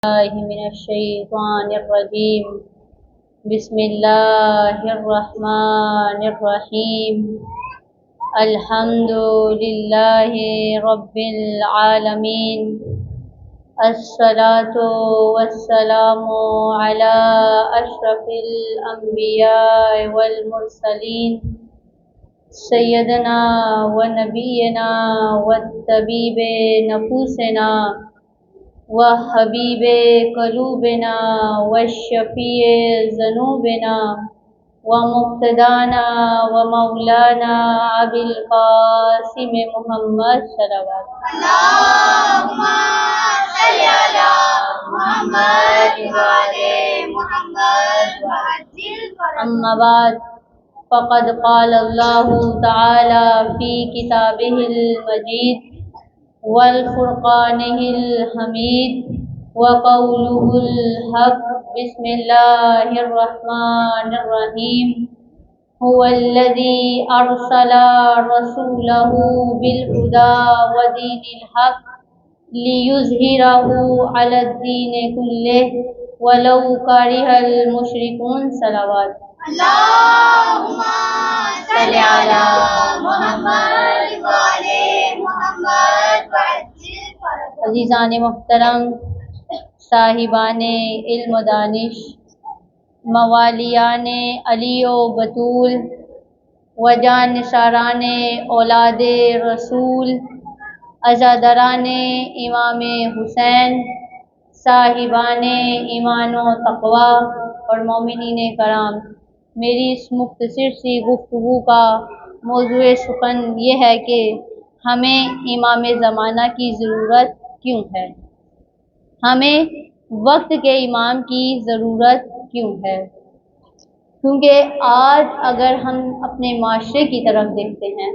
من الشیطان الرجیم بسم اللہ الرحمن الرحیم الحمد للہ رب العالمین الصلاة والسلام علی اشرف الانبیاء والمرسلین سیدنا و نبینا والطبیب نفوسنا وحبیب قلوبنا والشفیع ذنوبنا ومقتدانا ومولانا ابی القاسم محمد صلوات اللهم صل على محمد وعلى محمد وعجل اما بعد فقد قال اللہ تعالی فی کتابہ المجید والفرقانہ الحمید وقولہ الحق بسم اللہ الرحمن الرحیم هو الذی ارسل رسولہ بالہدى ودین الحق لیظہرہ علی الدین کلہ ولو کرہ المشرکون صلوات اللهم صل على محمد وعلى محمد وعجل فرجهم. عزیزان محترم، صاحبان علم و دانش، موالیان علی و بطول و جان نثاران اولاد رسول، عزادران امام حسین، صاحبان ایمان و تقوی اور مومنین کرام، میری اس مختصر سی گفتگو کا موضوع سخن یہ ہے کہ ہمیں امام زمانہ کی ضرورت کیوں ہے، ہمیں وقت کے امام کی ضرورت کیوں ہے؟ کیونکہ آج اگر ہم اپنے معاشرے کی طرف دیکھتے ہیں،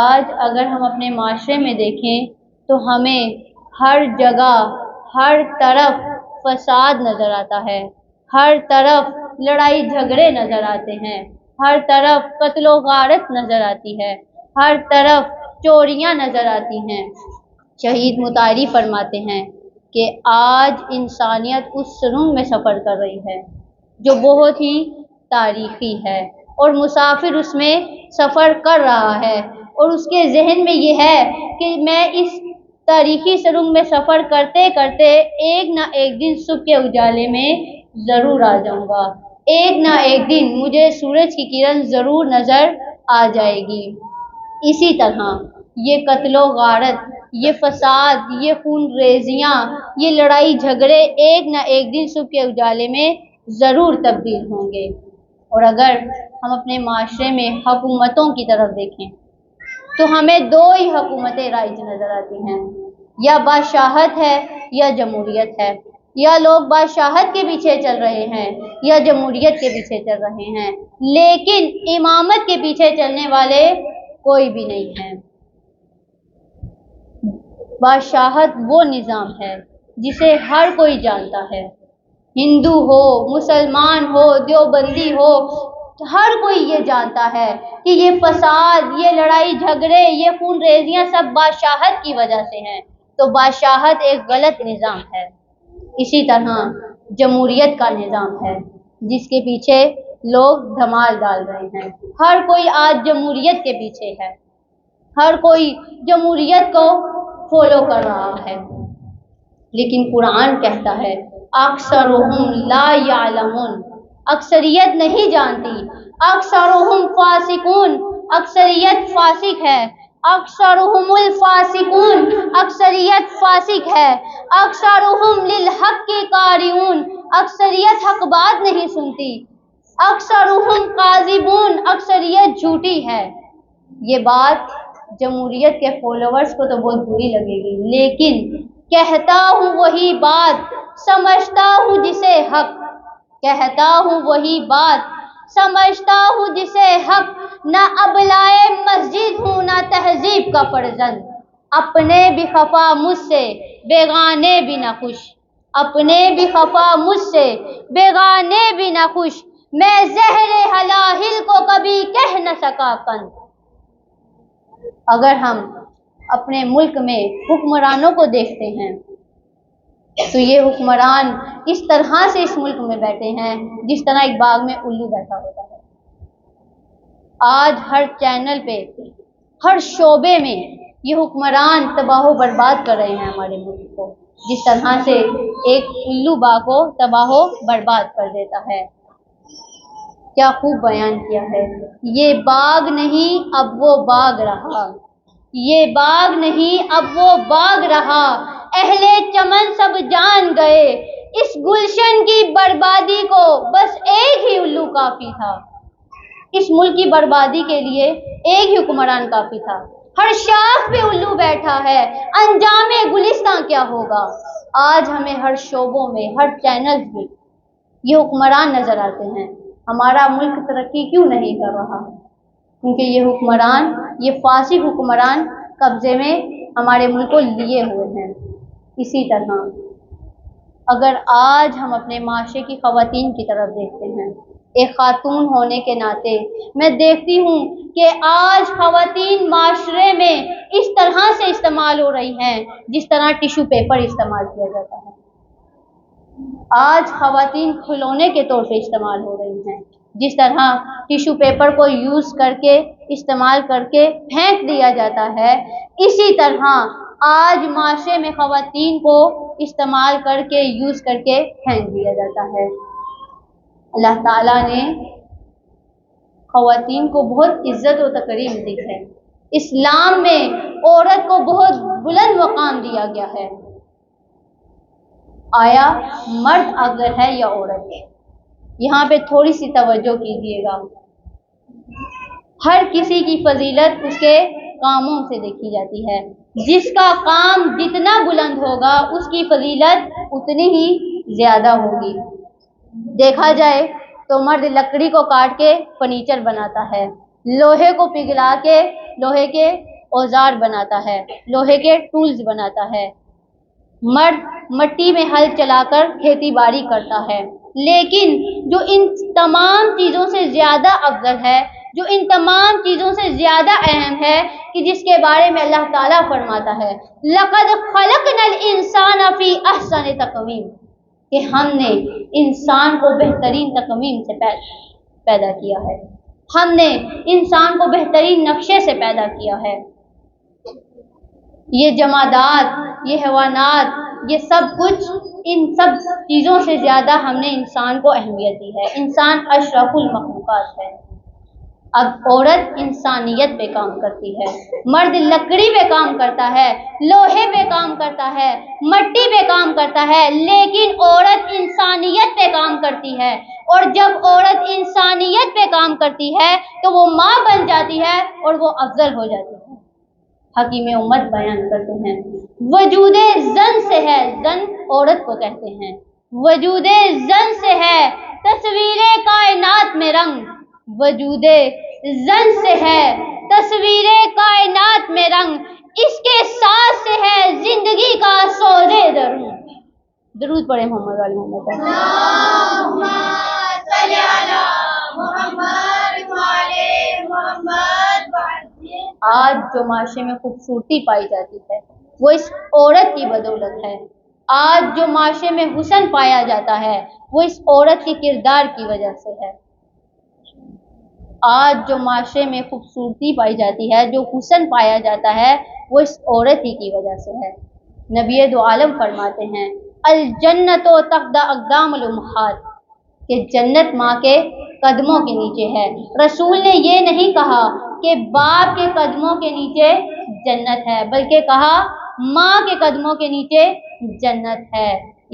آج اگر ہم اپنے معاشرے میں دیکھیں تو ہمیں ہر جگہ ہر طرف فساد نظر آتا ہے، ہر طرف لڑائی جھگڑے نظر آتے ہیں، ہر طرف قتل و غارت نظر آتی ہے، ہر طرف چوریاں نظر آتی ہیں۔ شہید مطہری فرماتے ہیں کہ آج انسانیت اس سرنگ میں سفر کر رہی ہے جو بہت ہی تاریخی ہے، اور مسافر اس میں سفر کر رہا ہے اور اس کے ذہن میں یہ ہے کہ میں اس تاریخی سرنگ میں سفر کرتے کرتے ایک نہ ایک دن صبح کے اجالے میں ضرور آ جاؤں گا، ایک نہ ایک دن مجھے سورج کی کرن ضرور نظر آ جائے گی۔ اسی طرح یہ قتل و غارت، یہ فساد، یہ خون ریزیاں، یہ لڑائی جھگڑے ایک نہ ایک دن صبح کے اجالے میں ضرور تبدیل ہوں گے۔ اور اگر ہم اپنے معاشرے میں حکومتوں کی طرف دیکھیں تو ہمیں دو ہی حکومتیں رائج نظر آتی ہیں، یا بادشاہت ہے یا جمہوریت ہے، یا لوگ بادشاہت کے پیچھے چل رہے ہیں یا جمہوریت کے پیچھے چل رہے ہیں، لیکن امامت کے پیچھے چلنے والے کوئی بھی نہیں ہیں۔ بادشاہت وہ نظام ہے جسے ہر کوئی جانتا ہے، ہندو ہو، مسلمان ہو، دیوبندی ہو، ہر کوئی یہ جانتا ہے کہ یہ فساد، یہ لڑائی جھگڑے، یہ خون ریزیاں سب بادشاہت کی وجہ سے ہیں، تو بادشاہت ایک غلط نظام ہے۔ اسی طرح جمہوریت کا نظام ہے جس کے پیچھے لوگ دھمال ڈال رہے ہیں، ہر کوئی آج جمہوریت کے پیچھے ہے، ہر کوئی جمہوریت کو فالو کر رہا ہے، لیکن قرآن کہتا ہے اکثرهم لا یعلمون، اکثریت نہیں جانتی، اکثرهم فاسقون، اکثریت فاسق ہے، اکثرهم الفاسقون، اکثریت فاسق ہے، اکثرهم للحق کارہون، اکثریت حق بات نہیں سنتی، اکثرهم کاذبون، اکثریت جھوٹی ہے۔ یہ بات جمہوریت کے فالوورز کو تو بہت بری لگے گی، لیکن کہتا ہوں وہی بات، سمجھتا ہوں جسے حق، کہتا ہوں وہی بات، سمجھتا ہوں جسے حق، نہ ابلائے مسجد ہوں نہ تہذیب کا فرزند، اپنے بھی خفا مجھ سے بیگانے بھی نہ خوش، اپنے بھی خفا مجھ سے بیگانے بھی نہ خوش، میں زہر ہلاہل کو کبھی کہہ نہ سکا کن۔ اگر ہم اپنے ملک میں حکمرانوں کو دیکھتے ہیں تو یہ حکمران اس طرح سے اس ملک میں بیٹھے ہیں جس طرح ایک باغ میں الو بیٹھا ہوتا ہے۔ آج ہر چینل پہ، ہر شعبے میں یہ حکمران تباہ و برباد کر رہے ہیں ہمارے ملک کو، جس طرح سے ایک الو باغ کو تباہ و برباد کر دیتا ہے۔ کیا خوب بیان کیا ہے، یہ باغ نہیں اب وہ باغ رہا، یہ باغ نہیں اب وہ باغ رہا، اہل چمن سب جان گئے، اس گلشن کی بربادی کو بس ایک ہی الو کافی تھا۔ اس ملک کی بربادی کے لیے ایک ہی حکمران کافی تھا۔ ہر شاخ پہ الو بیٹھا ہے، انجام گلستان کیا ہوگا؟ آج ہمیں ہر شعبوں میں، ہر چینل میں یہ حکمران نظر آتے ہیں۔ ہمارا ملک ترقی کیوں نہیں کر رہا؟ کیونکہ یہ حکمران، یہ فاسق حکمران قبضے میں ہمارے ملک کو لیے ہوئے ہیں۔ اسی طرح اگر آج ہم اپنے معاشرے کی خواتین کی طرف دیکھتے ہیں، ایک خاتون ہونے کے ناطے میں دیکھتی ہوں کہ آج خواتین معاشرے میں اس طرح سے استعمال ہو رہی ہیں جس طرح ٹیشو پیپر استعمال کیا جاتا ہے۔ آج خواتین کھلونے کے طور پہ استعمال ہو رہی ہیں، جس طرح ٹیشو پیپر کو یوز کر کے، استعمال کر کے پھینک دیا جاتا ہے، اسی طرح آج معاشرے میں خواتین کو استعمال کر کے، یوز کر کے پھینک دیا جاتا ہے۔ اللہ تعالیٰ نے خواتین کو بہت عزت و تکریم دی ہے۔ اسلام میں عورت کو بہت بلند مقام دیا گیا ہے۔ آیا مرد افضل ہے یا عورت؟ یہاں پہ تھوڑی سی توجہ کیجیے گا۔ ہر کسی کی فضیلت اس کے کاموں سے دیکھی جاتی ہے۔ جس کا کام جتنا بلند ہوگا اس کی فضیلت اتنی ہی زیادہ ہوگی۔ دیکھا جائے تو مرد لکڑی کو کاٹ کے فرنیچر بناتا ہے، لوہے کو پگھلا کے لوہے کے اوزار بناتا ہے، لوہے کے ٹولز بناتا ہے۔ مرد مٹی میں ہل چلا کر کھیتی باڑی کرتا ہے، لیکن جو ان تمام چیزوں سے زیادہ افضل ہے، جو ان تمام چیزوں سے زیادہ اہم ہے، کہ جس کے بارے میں اللہ تعالیٰ فرماتا ہے لَقَدْ خَلَقْنَا الْإِنسَانَ فِي أَحْسَنِ تَقْوِيمٍ، کہ ہم نے انسان کو بہترین تقویم سے پیدا کیا ہے، ہم نے انسان کو بہترین نقشے سے پیدا کیا ہے۔ یہ جمادات، یہ حیوانات، یہ سب کچھ، ان سب چیزوں سے زیادہ ہم نے انسان کو اہمیت دی ہے۔ انسان اشرف المخلوقات ہے۔ اب عورت انسانیت پہ کام کرتی ہے، مرد لکڑی پہ کام کرتا ہے، لوہے پہ کام کرتا ہے، مٹی پہ کام کرتا ہے، لیکن عورت انسانیت پہ کام کرتی ہے۔ اور جب عورت انسانیت پہ کام کرتی ہے تو وہ ماں بن جاتی ہے اور وہ افضل ہو جاتی ہے۔ حکیم امت بیان کرتے ہیں وجود زن سے ہے، زن عورت کو کہتے ہیں، وجود زن سے ہے تصویر کائنات میں رنگ، وجود زن سے ہے تصویر کائنات میں رنگ، اس کے ساتھ سے ہے زندگی کا سوزے درون۔ درود پڑھے محمد علی محمد۔ اللہم صلی علی محمد وعلی محمد۔ آج جو معاشرے میں خوبصورتی پائی جاتی ہے وہ اس عورت کی بدولت ہے۔ آج جو معاشرے میں حسن پایا جاتا ہے وہ اس عورت کے کردار کی وجہ سے ہے۔ آج جو معاشرے میں خوبصورتی پائی جاتی ہے، جو حسن پایا جاتا ہے، وہ اس عورت ہی کی وجہ سے ہے۔ نبی دو عالم فرماتے ہیں الجنت تحت اقدام الامہات، کہ جنت ماں کے قدموں کے نیچے ہے۔ رسول نے یہ نہیں کہا کہ باپ کے قدموں کے نیچے جنت ہے، بلکہ کہا ماں کے قدموں کے نیچے جنت ہے،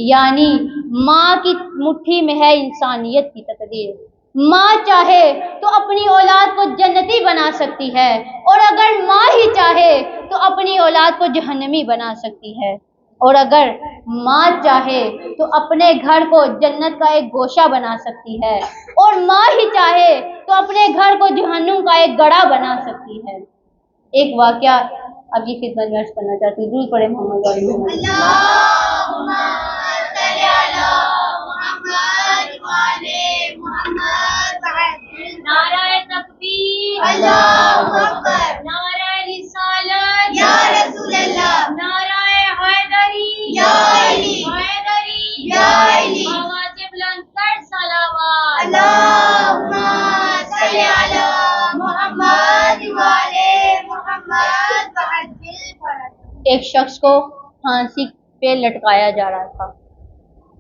یعنی ماں کی مٹھی میں ہے انسانیت کی تقدیر۔ ماں چاہے تو اپنی اولاد کو جنتی بنا سکتی ہے، اور اگر ماں ہی چاہے تو اپنی اولاد کو جہنمی بنا سکتی ہے، اور اگر ماں چاہے تو اپنے گھر کو جنت کا ایک گوشہ بنا سکتی ہے، اور ماں ہی چاہے تو اپنے گھر کو جہنم کا ایک گڑھا بنا سکتی ہے۔ ایک واقعہ اب یہ خدمت میں عرض کرنا چاہتی ہوں، درود پڑھے محمد علی محمد۔ اللہم صلی علی محمد وعلی محمد۔ نعرہ تکبیر، اللہ اکبر، نعرہ رسالت، یا رسول اللہ، نعرہ حیدری، یا علی۔ ایک شخص کو پھانسی پہ لٹکایا جا رہا تھا.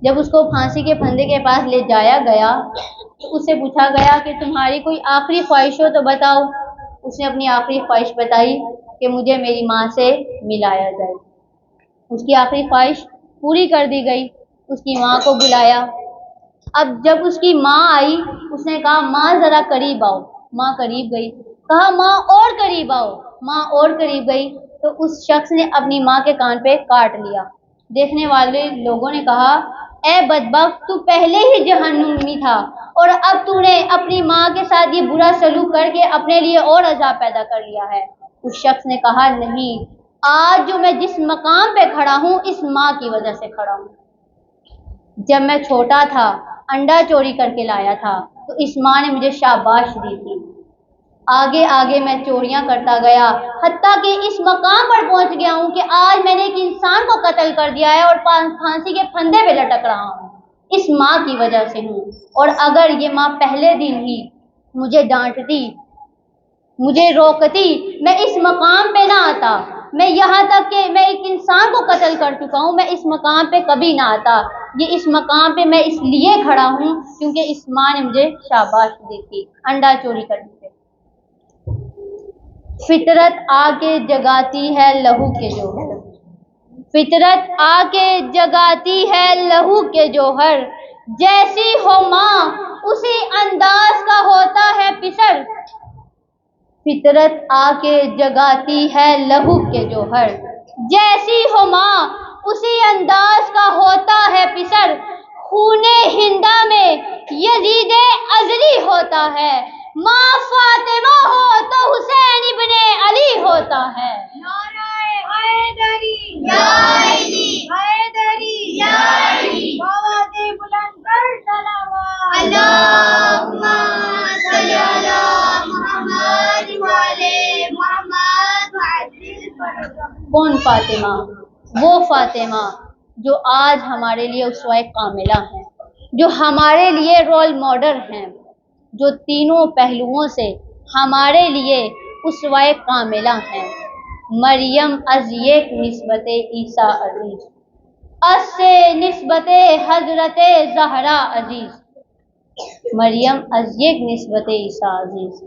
جب اس کو پھانسی کے پھندے کے پاس لے جایا گیا تو اس سے پوچھا گیا کہ تمہاری کوئی آخری خواہش ہو تو بتاؤ. اس نے اپنی آخری خواہش بتائی کہ مجھے میری ماں سے ملایا جائے. اس کی آخری خواہش پوری کر دی گئی. اس کی ماں کو بلایا. اب جب اس کی ماں آئی اس نے کہا ماں ذرا قریب آؤ. ماں قریب گئی. کہا ماں اور قریب آؤ. ماں اور قریب گئی تو اس شخص نے اپنی ماں کے کان پہ کاٹ لیا. دیکھنے والے لوگوں نے کہا اے بدبخت تو پہلے ہی جہنمی تھا اور اب تو نے اپنی ماں کے ساتھ یہ برا سلوک کر کے اپنے لیے اور عذاب پیدا کر لیا ہے. اس شخص نے کہا نہیں، آج جو میں جس مقام پہ کھڑا ہوں اس ماں کی وجہ سے کھڑا ہوں. جب میں چھوٹا تھا انڈا چوری کر کے لایا تھا تو اس ماں نے مجھے شاباش دی تھی. آگے آگے میں چوریاں کرتا گیا حتیٰ کہ اس مقام پر پہنچ گیا ہوں کہ آج میں نے ایک انسان کو قتل کر دیا ہے اور پھانسی کے پھندے پہ لٹک رہا ہوں. اس ماں کی وجہ سے ہوں. اور اگر یہ ماں پہلے دن ہی مجھے ڈانٹتی، مجھے روکتی، میں اس مقام پہ نہ آتا. میں یہاں تک کہ میں ایک انسان کو قتل کر چکا ہوں، میں اس مقام پہ کبھی نہ آتا. یہ اس مقام پہ میں اس لیے کھڑا ہوں کیونکہ اس ماں نے مجھے شاباش دی تھی انڈا چوری کرنے پہ. فطرت آ کے جگاتی ہے لہو کے جوہر. فطرت آ کے جگاتی ہے لہو کے جوہر. جیسی ہو ماں اسی انداز کا ہوتا ہے پسر. فطرت آ کے جگاتی ہے لہو کے جوہر. جیسی ہو ماں اسی انداز کا ہوتا ہے پسر. خونے ہندا میں یزید ازلی ہوتا ہے. ماں فاطمہ ہو تو حسین ابن علی ہوتا ہے. نعرہ حیدری یا علی، حیدری یا علی، آواز بلند کر صلوات. اللہم صلی علی محمد وعلی محمد وعجل فرجہ. کون فاطمہ؟ وہ فاطمہ جو آج ہمارے لیے اسوہ کاملہ ہیں، جو ہمارے لیے رول ماڈل ہیں، جو تینوں پہلوؤں سے ہمارے لیے اسوہ کاملہ ہیں. مریم از یک نسبت عیسیٰ عزیز، از سے نسبت حضرت زہرا عزیز. مریم از یک نسبت عیسیٰ عزیز،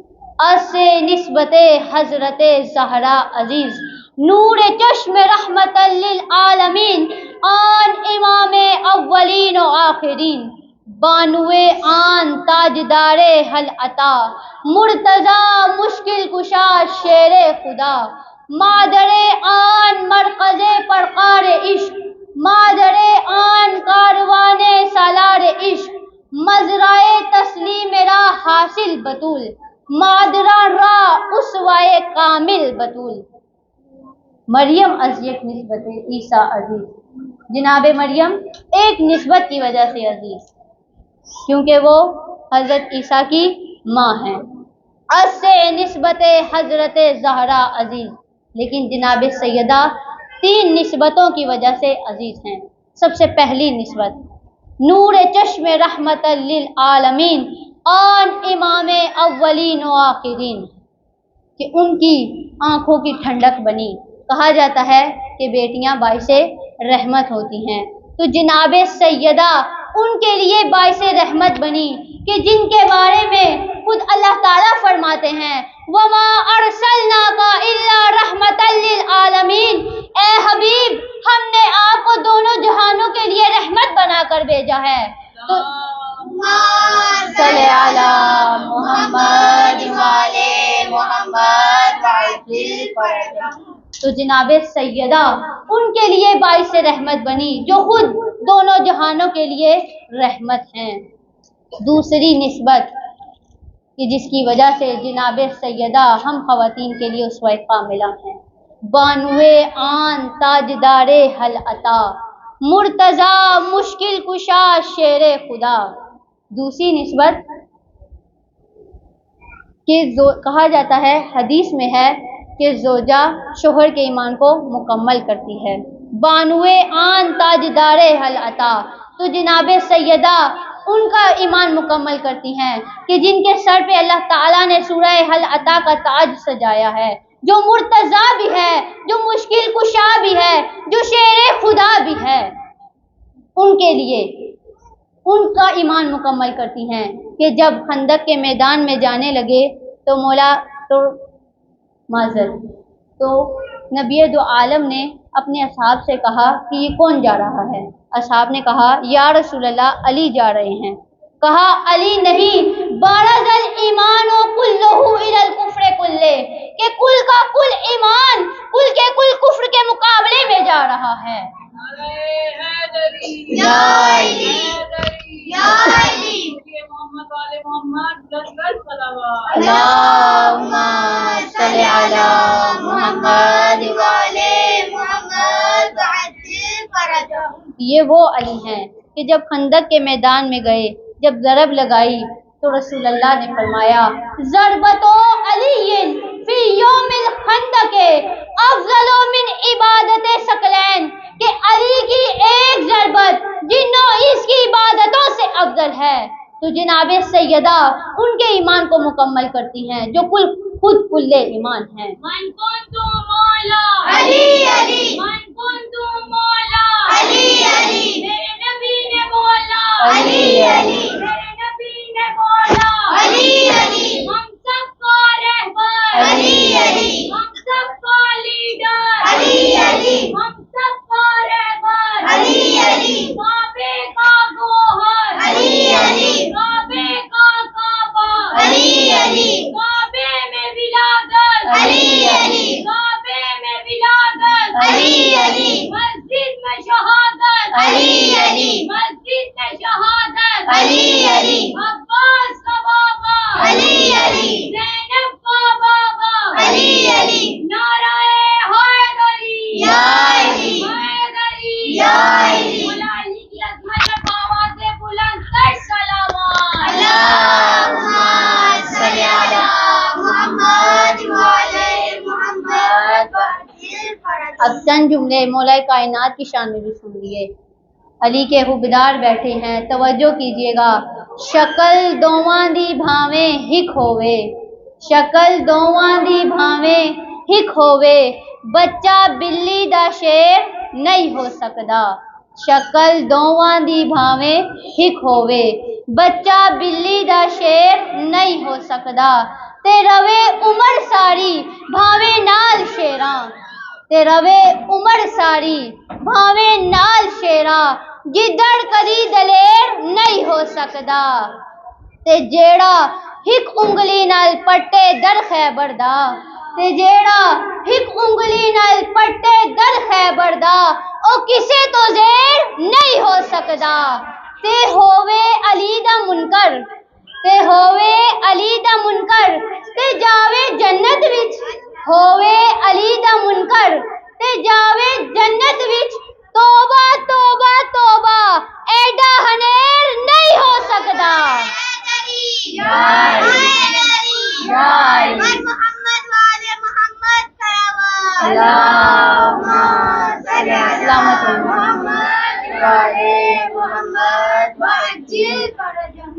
از سے نسبت حضرت زہرا عزیز. نور چشم رحمت للعالمین، آن امام اولین و آخرین. بانوے آن تاجدار حل عطا، مرتضی مشکل کشا شیر خدا. مادر آن مرکز پرقار عشق، مادر آن کاروان سالار عشق. مزرعہ تسلیم را حاصل بطول، مادران را اسوہ کامل بطول. مریم از یک نسبت عیسیٰ عزیز. جناب مریم ایک نسبت کی وجہ سے عزیز کیونکہ وہ حضرت عیسیٰ کی ماں ہیں. از سے نسبت حضرت زہرا عزیز. لیکن جناب سیدہ تین نسبتوں کی وجہ سے عزیز ہیں. سب سے پہلی نسبت نور چشم رحمت للعالمین، آن امام اولین و آخرین، کہ ان کی آنکھوں کی ٹھنڈک بنی. کہا جاتا ہے کہ بیٹیاں باعث رحمت ہوتی ہیں، تو جناب سیدہ ان کے لیے باعث رحمت بنی کہ جن کے بارے میں خود اللہ تعالیٰ فرماتے ہیں وَمَا أَرْسَلْنَاكَ إِلَّا رَحْمَةً لِّلْعَالَمِينَ. اے حبیب ہم نے آپ کو دونوں جہانوں کے لیے رحمت بنا کر بھیجا ہے. تو صلی علی محمد وعلی محمد وعجل فرجہ. تو جناب سیدہ ان کے لیے باعث رحمت بنی جو خود دونوں جہانوں کے لیے رحمت ہیں. دوسری نسبت کہ جس کی وجہ سے جناب سیدہ ہم خواتین کے لیے اسوہ کاملہ ہیں، بانوے آن تاجدار حل عطا، مرتضی مشکل کشا شیر خدا. دوسری نسبت کہ کہا جاتا ہے، حدیث میں ہے کہ زوجہ شوہر کے ایمان کو مکمل کرتی ہے. بانوے آن تاجدار حل عطا، تو جناب سیدہ ان کا ایمان مکمل کرتی ہیں کہ جن کے سر پہ اللہ تعالیٰ نے سورہ حل عطا کا تاج سجایا ہے. جو مرتضی بھی ہے، جو مشکل کشا بھی ہے، جو شیر خدا بھی ہے، ان کے لیے ان کا ایمان مکمل کرتی ہیں کہ جب خندق کے میدان میں جانے لگے تو نبی دو عالم نے اپنے اصحاب سے کہا کہ یہ کون جا رہا ہے؟ اصحاب نے کہا یا رسول اللہ علی جا رہے ہیں۔ کہا علی نہیں، بارز الایمان کلہ الی الکفر کلہ، کہ کل کا کل ایمان کل کے کل کفر کے مقابلے میں جا رہا ہے۔ یا علی یا علی محمد والے محمد اللہم صلی علی محمد والے محمد وعجل فرجہم۔ یہ وہ علی ہیں کہ جب خندق کے میدان میں گئے، جب ضرب لگائی تو رسول اللہ نے فرمایا ضربۃ علی فی یوم الخندق افضل من عبادت ثقلین، کہ علی کی ایک ضربت جنوں اس کی عبادتوں سے افضل ہے۔ تو جناب سیدہ ان کے ایمان کو مکمل کرتی ہیں جو خود کل ایمان ہیں۔ من کنت مولا علی علی، من کنت مولا علی علی، میرے نبی نے بولا علی علی، میرے نبی نے بولا علی علی، ہم سب کا رہبر علی علی، ہم سب کا لیڈر علی علی، ہم سب کا رہبر علی علی، کعبے کا گوہر علی علی، کعبے کا کعبہ علی علی، کعبے میں ولادت علی علی، کعبے میں ولادت علی علی، مسجد میں شہادت علی علی، مسجد میں شہادت علی علی، عباس کا بابا علی علی، زینب کا بابا علی علی، نعرہ حیدری یا علی حیدری یا علی، مولا علی کی عظمت پر آوازیں بلند کر سلام اللہم صلی علی محمد وعلی محمد وعجل فرجہم۔ اب چند جملے مولا کائنات کی شان میں بھی سن لیے۔ علی کے حبدار بیٹھے ہیں، توجہ کیجئے گا۔ شکل دوواں دی بھاویں ہک ہووے، شکل دوواں دی بھاویں ہک ہووے، بچہ بلی دا شیر نہیں ہو سکدا۔ شکل دوواں دی بھاویں ہک ہووے، بچہ بلی دا شیر نہیں ہو سکدا، تے روے عمر ساری بھاویں نال شیراں، تے روے عمر ساری بھاویں نال شیراں، گدڑ کدی دلیر نہیں ہو سکدا، تے جیڑا ہک انگلی نال پٹے در خیبر دا، تے جیڑا ہک انگلی نال پٹے در خیبر دا، او کسے تو زیر نہیں ہو سکدا، تے ہووے علی دا منکر، تے ہووے علی دا منکر، تے جاوے جنت وچ، ہووے علی دا منکر، تے جاوے جنت وچ، توبہ توبہ توبہ ایڈا ہنیر نہیں ہو سکدا۔ یا علی یا علی، محمد والے محمد صلوات اللہم صلی علی محمد والے محمد وعجل فرجہم۔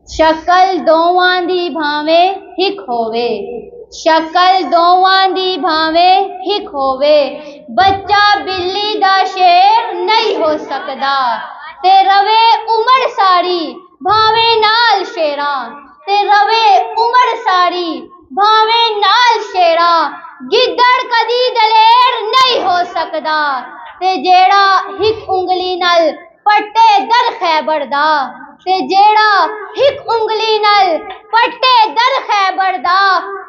شکل دوواں دی بھاویں ہک ہووے، شکل دوواں دی بھاویں ہک ہووے، بچہ بلی دا شیر نہیں ہو سکدا، تے روے عمر ساری بھاویں نال شیراں، تے روے عمر ساری بھاویں نال شیراں، گدڑ کدی دلیر نہیں ہو سکدا، تے جیڑا ہک انگلی نال پٹے در خیبر دا، تے جیڑا ہک انگلی نال پٹے در خیبر دا،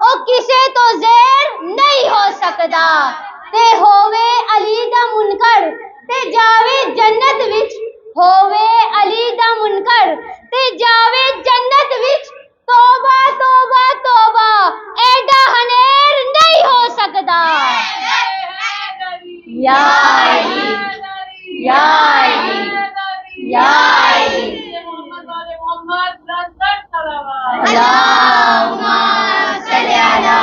او کسے تو زیر نہیں ہو سکدا، تے ہووے علی دا منکر، تے جاوے جنت وچ، ہووے علی دا منکر، تے جاوے جنت وچ، توبہ توبہ توبہ ایڈا ہنیر نہیں ہو سکدا۔ یا علی یا علی یا علی، اللہم صلی علی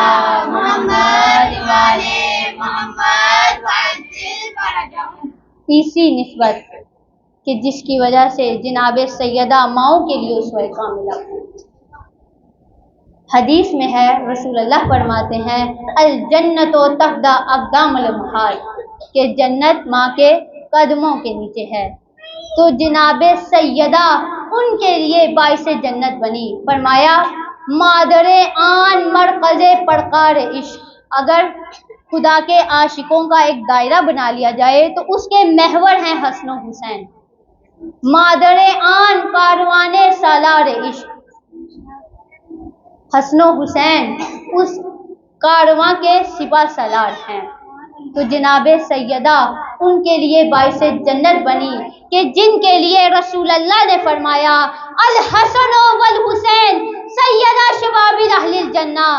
محمد والے محمد وعجل فرجہم۔ تیسری نسبت کہ جس کی وجہ سے جناب سیدہ ماؤں کے لیے اسوہ کاملہ، حدیث میں ہے، رسول اللہ فرماتے ہیں الجنت تحت اقدام الامہات، کہ جنت ماں کے قدموں کے نیچے ہے۔ تو جناب سیدہ ان کے لیے باعث جنت بنی۔ فرمایا مادر آن مرکز پرکار عشق، اگر خدا کے عاشقوں کا ایک دائرہ بنا لیا جائے تو اس کے محور ہیں حسن و حسین۔ مادر آن کاروان سالار عشق، حسن و حسین اس کارواں کے سپہ سالار ہیں۔ تو جناب سیدہ ان کے لیے باعث جنت بنی، کہ جن کے لیے رسول اللہ نے فرمایا الحسن والحسین سیدہ شباب اہل الجنہ،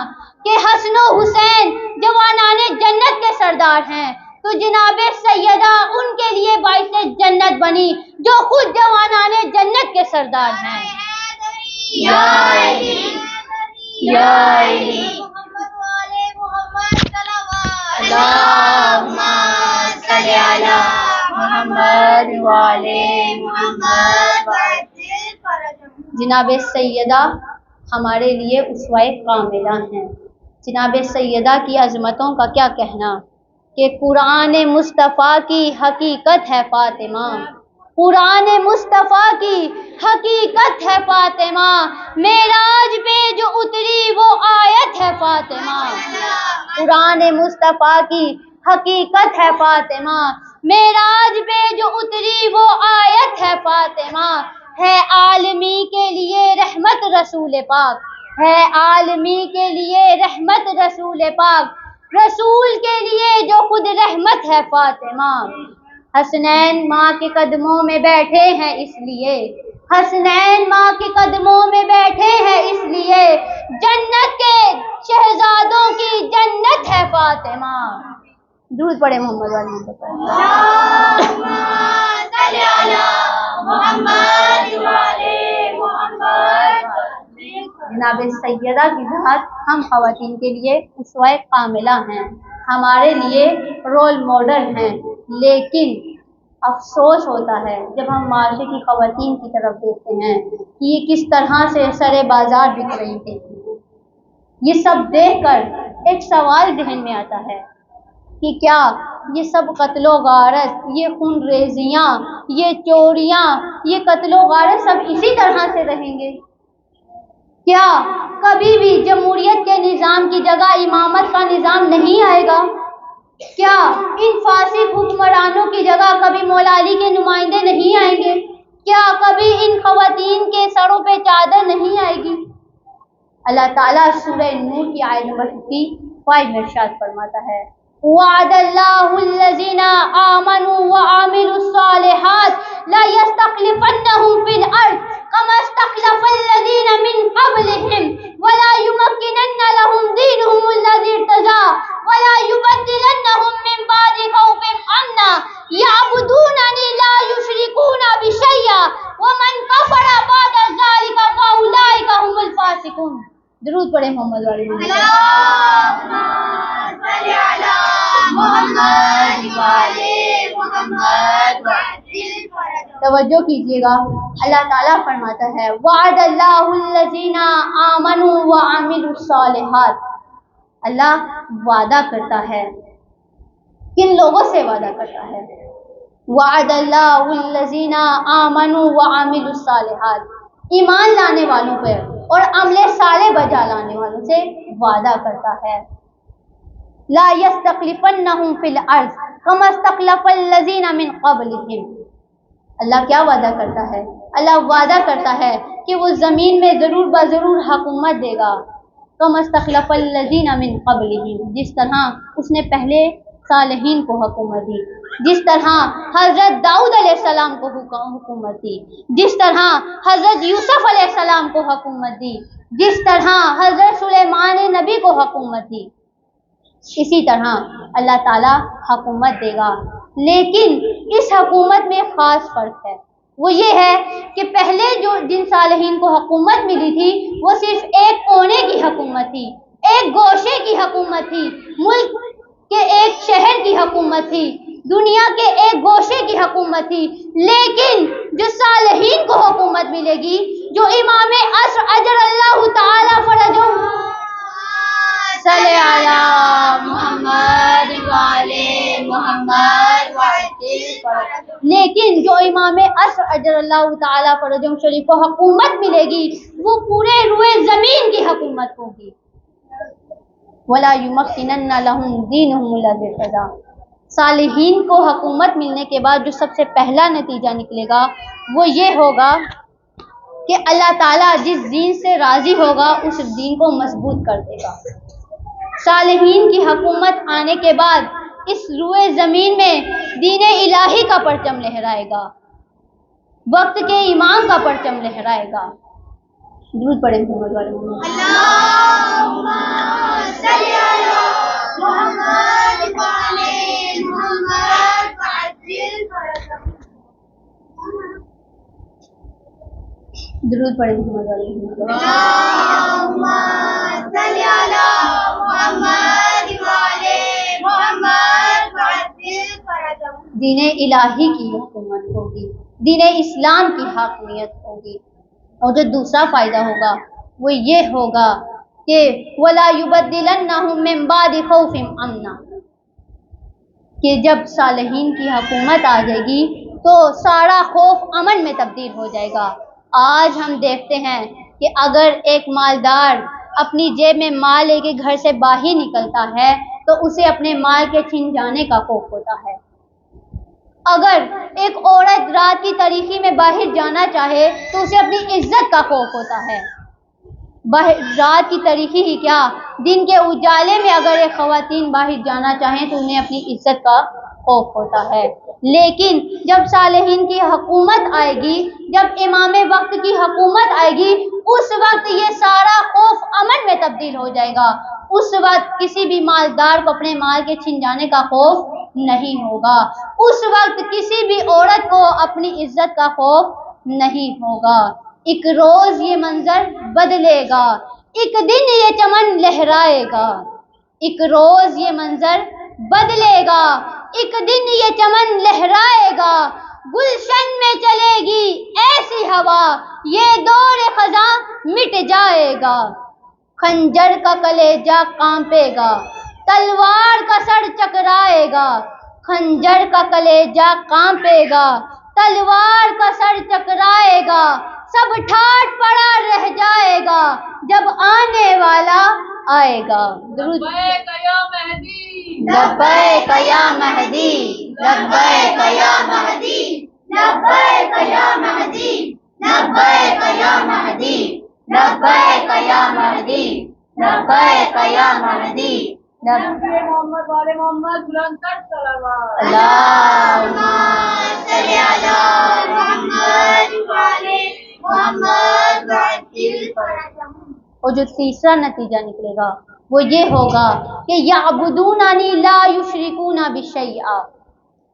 کہ حسن و حسین جوانان جنت کے سردار ہیں۔ تو جناب سیدہ ان کے لیے باعث جنت بنی جو خود جوانان جنت کے سردار ہیں۔ یا علی یا علی محمد والے محمد صلوات اللہم صلی علی محمد والے محمد وعجل فرجهم۔ جناب سیدہ ہمارے لیے اسوہ کاملہ ہیں۔ جناب سیدہ کی عظمتوں کا کیا کہنا، کہ قرآن مصطفیٰ کی حقیقت ہے فاطمہ، قرآن مصطفیٰ کی حقیقت ہے فاطمہ، معراج پہ جو اتری وہ آیت ہے فاطمہ۔ قرآن مصطفیٰ کی حقیقت ہے فاطمہ، معراج پہ جو اتری وہ آیت ہے فاطمہ۔ ہے عالمی کے لیے رحمت رسول پاک، ہے عالمی کے لیے رحمت رسول پاک، رسول کے لیے جو خود رحمت ہے فاطمہ۔ حسنین ماں کے قدموں میں بیٹھے ہیں اس لیے، حسنین ماں کے قدموں میں بیٹھے ہیں اس لیے، جنت کے شہزادوں کی جنت ہے فاطمہ۔ درود پڑھے محمد والے اللہم صلی علی محمد والے محمد۔ جناب سیدہ کی ذات ہم خواتین کے لیے اسوہ کاملہ ہیں، ہمارے لیے رول ماڈل ہیں، لیکن افسوس ہوتا ہے جب ہم معاشرے کی خواتین کی طرف دیکھتے ہیں کہ یہ کس طرح سے سرے بازار بک رہی تھیں۔ یہ سب دیکھ کر ایک سوال ذہن میں آتا ہے کہ کیا یہ سب قتل و غارت، یہ خون ریزیاں، یہ چوریاں، یہ قتل و غارت سب اسی طرح سے رہیں گے؟ کیا کبھی بھی جمہوریت کے نظام کی جگہ امامت کا نظام نہیں آئے گا؟ کیا ان فاسق حکمرانوں کی جگہ کبھی مولا علی کے نمائندے نہیں آئیں گے؟ کیا کبھی ان خواتین کے سروں پہ چادر نہیں آئے گی؟ اللہ تعالیٰ سورہ نور کی آیت نمبر 55 میں ارشاد فرماتا ہے وعد اللہ الذین آمنوا وعملوا الصالحات لا یستخلفنہم فی الارض کما استخلف الذین من قبلہم ولا یمکنن لہم دینہم الذی ارتضی ولا یبدلنہم من بعد خوفہم امنا یعبدوننی لا یشرکون بشیئا ومن کفر بعد ذلک فاولئک هم الفاسقون۔ درود پڑھے محمد والے اللہم صلی علی محمد والے محمد وعجل فرجهم۔ توجہ کیجیے گا، اللہ تعالیٰ فرماتا ہے وعد اللہ الذین آمنوا وعملوا الصالحات، اللہ وعدہ کرتا ہے، کن لوگوں سے وعدہ کرتا ہے؟ وعد اللہ الذین آمنوا وعملوا الصالحات، ایمان لانے والوں پر اور عمل صالح بجا لانے والوں سے وعدہ کرتا ہے۔ لا یستخلفنہم فی الارض کما استخلف الذین من قبلہم، اللہ کیا وعدہ کرتا ہے؟ اللہ وعدہ کرتا ہے کہ وہ زمین میں ضرور بضرور حکومت دے گا، کما استخلف الذین من قبلہم، جس طرح اس نے پہلے صالحین کو حکومت دی، جس طرح حضرت داؤد علیہ السلام کو حکومت دی، جس طرح حضرت یوسف علیہ السلام کو حکومت دی، جس طرح حضرت سلیمان نبی کو حکومت دی، اسی طرح اللہ تعالیٰ حکومت دے گا۔ لیکن اس حکومت میں خاص فرق ہے، وہ یہ ہے کہ پہلے جو جن صالحین کو حکومت ملی تھی وہ صرف ایک کونے کی حکومت تھی، ایک گوشے کی حکومت تھی، ملک کے ایک شہر کی حکومت تھی، دنیا کے ایک گوشے کی حکومت تھی۔ لیکن جو صالحین کو حکومت ملے گی، جو امام عصر اجر اللہ تعالی فرجہ صلی علی محمد وعلی محمد وعجل فرجہ۔ لیکن جو امام عصر اجر اللہ تعالیٰ فرجہم شریف کو حکومت ملے گی وہ پورے روئے زمین کی حکومت ہوگی۔ وَلَا يُمَكِّنَنَّ لَهُمْ دِينُهُمُ الَّذِي ارْتَضَىٰ۔ صالحین کو حکومت ملنے کے بعد جو سب سے پہلا نتیجہ نکلے گا وہ یہ ہوگا کہ اللہ تعالیٰ جس دین سے راضی ہوگا اس دین کو مضبوط کر دے گا۔ صالحین کی حکومت آنے کے بعد اس روئے زمین میں دین الہی کا پرچم لہرائے گا، وقت کے امام کا پرچم لہرائے گا۔ درود پڑھیں محمد والے محمد۔ اللہم صلی علی محمد وعلی محمد وعجل فرجہ۔ درود پڑھیں محمد والے محمد۔ اللہم صلی علی محمد وعلی محمد وعجل فرجہ۔ دین الہی کی حکومت ہوگی، دین اسلام کی حاکمیت ہوگی۔ اور جو دوسرا فائدہ ہوگا وہ یہ ہوگا کہ وَلَا يُبَدِّلَنَّهُم مِّن بَعْدِ خَوْفِهِمْ أَمْنًا، کہ جب صالحین کی حکومت آ جائے گی تو سارا خوف امن میں تبدیل ہو جائے گا۔ آج ہم دیکھتے ہیں کہ اگر ایک مالدار اپنی جیب میں مال لے کے گھر سے باہر نکلتا ہے تو اسے اپنے مال کے چھن جانے کا خوف ہوتا ہے۔ اگر ایک عورت رات کی تاریکی میں باہر جانا چاہے تو اسے اپنی عزت کا خوف ہوتا ہے۔ رات کی تاریکی ہی کیا، دن کے اجالے میں اگر ایک خواتین باہر جانا چاہیں تو انہیں اپنی عزت کا خوف ہوتا ہے۔ لیکن جب صالحین کی حکومت آئے گی، جب امام وقت کی حکومت آئے گی، اس وقت یہ سارا خوف امن میں تبدیل ہو جائے گا۔ اس وقت کسی بھی مالدار کو اپنے مال کے چھن جانے کا خوف نہیں ہوگا۔ اس وقت کسی بھی عورت کو اپنی عزت کا خوف نہیں ہوگا۔ ایک روز یہ منظر بدلے گا، ایک دن یہ چمن لہرائے گا۔ ایک روز یہ منظر بدلے گا، ایک دن یہ چمن لہرائے گا۔ گلشن میں چلے گی ایسی ہوا، یہ دور خزاں مٹ جائے گا۔ خنجر کا کلیجہ کانپے گا، تلوار کا سر چکرائے گا۔ خنجر کا کلیجہ کانپے گا، تلوار کا سر چکرائے گا۔ سب ٹھاٹ پڑا رہ جائے گا جب آنے والا آئے گا۔ لبیک یا مہدی، لبیک یا مہدی، لبیک یا مہدی، لبیک یا مہدی، لبیک یا مہدی، لبیک یا مہدی، لبیک یا مہدی۔ محمد والے محمد بلند کر صلوات۔ اللہم صلی علی محمد وعلی محمد وعجل فرجہ۔ اور جو تیسرا نتیجہ نکلے گا وہ یہ ہوگا کہ یعبدوننی لا یشرکون بی شیئا۔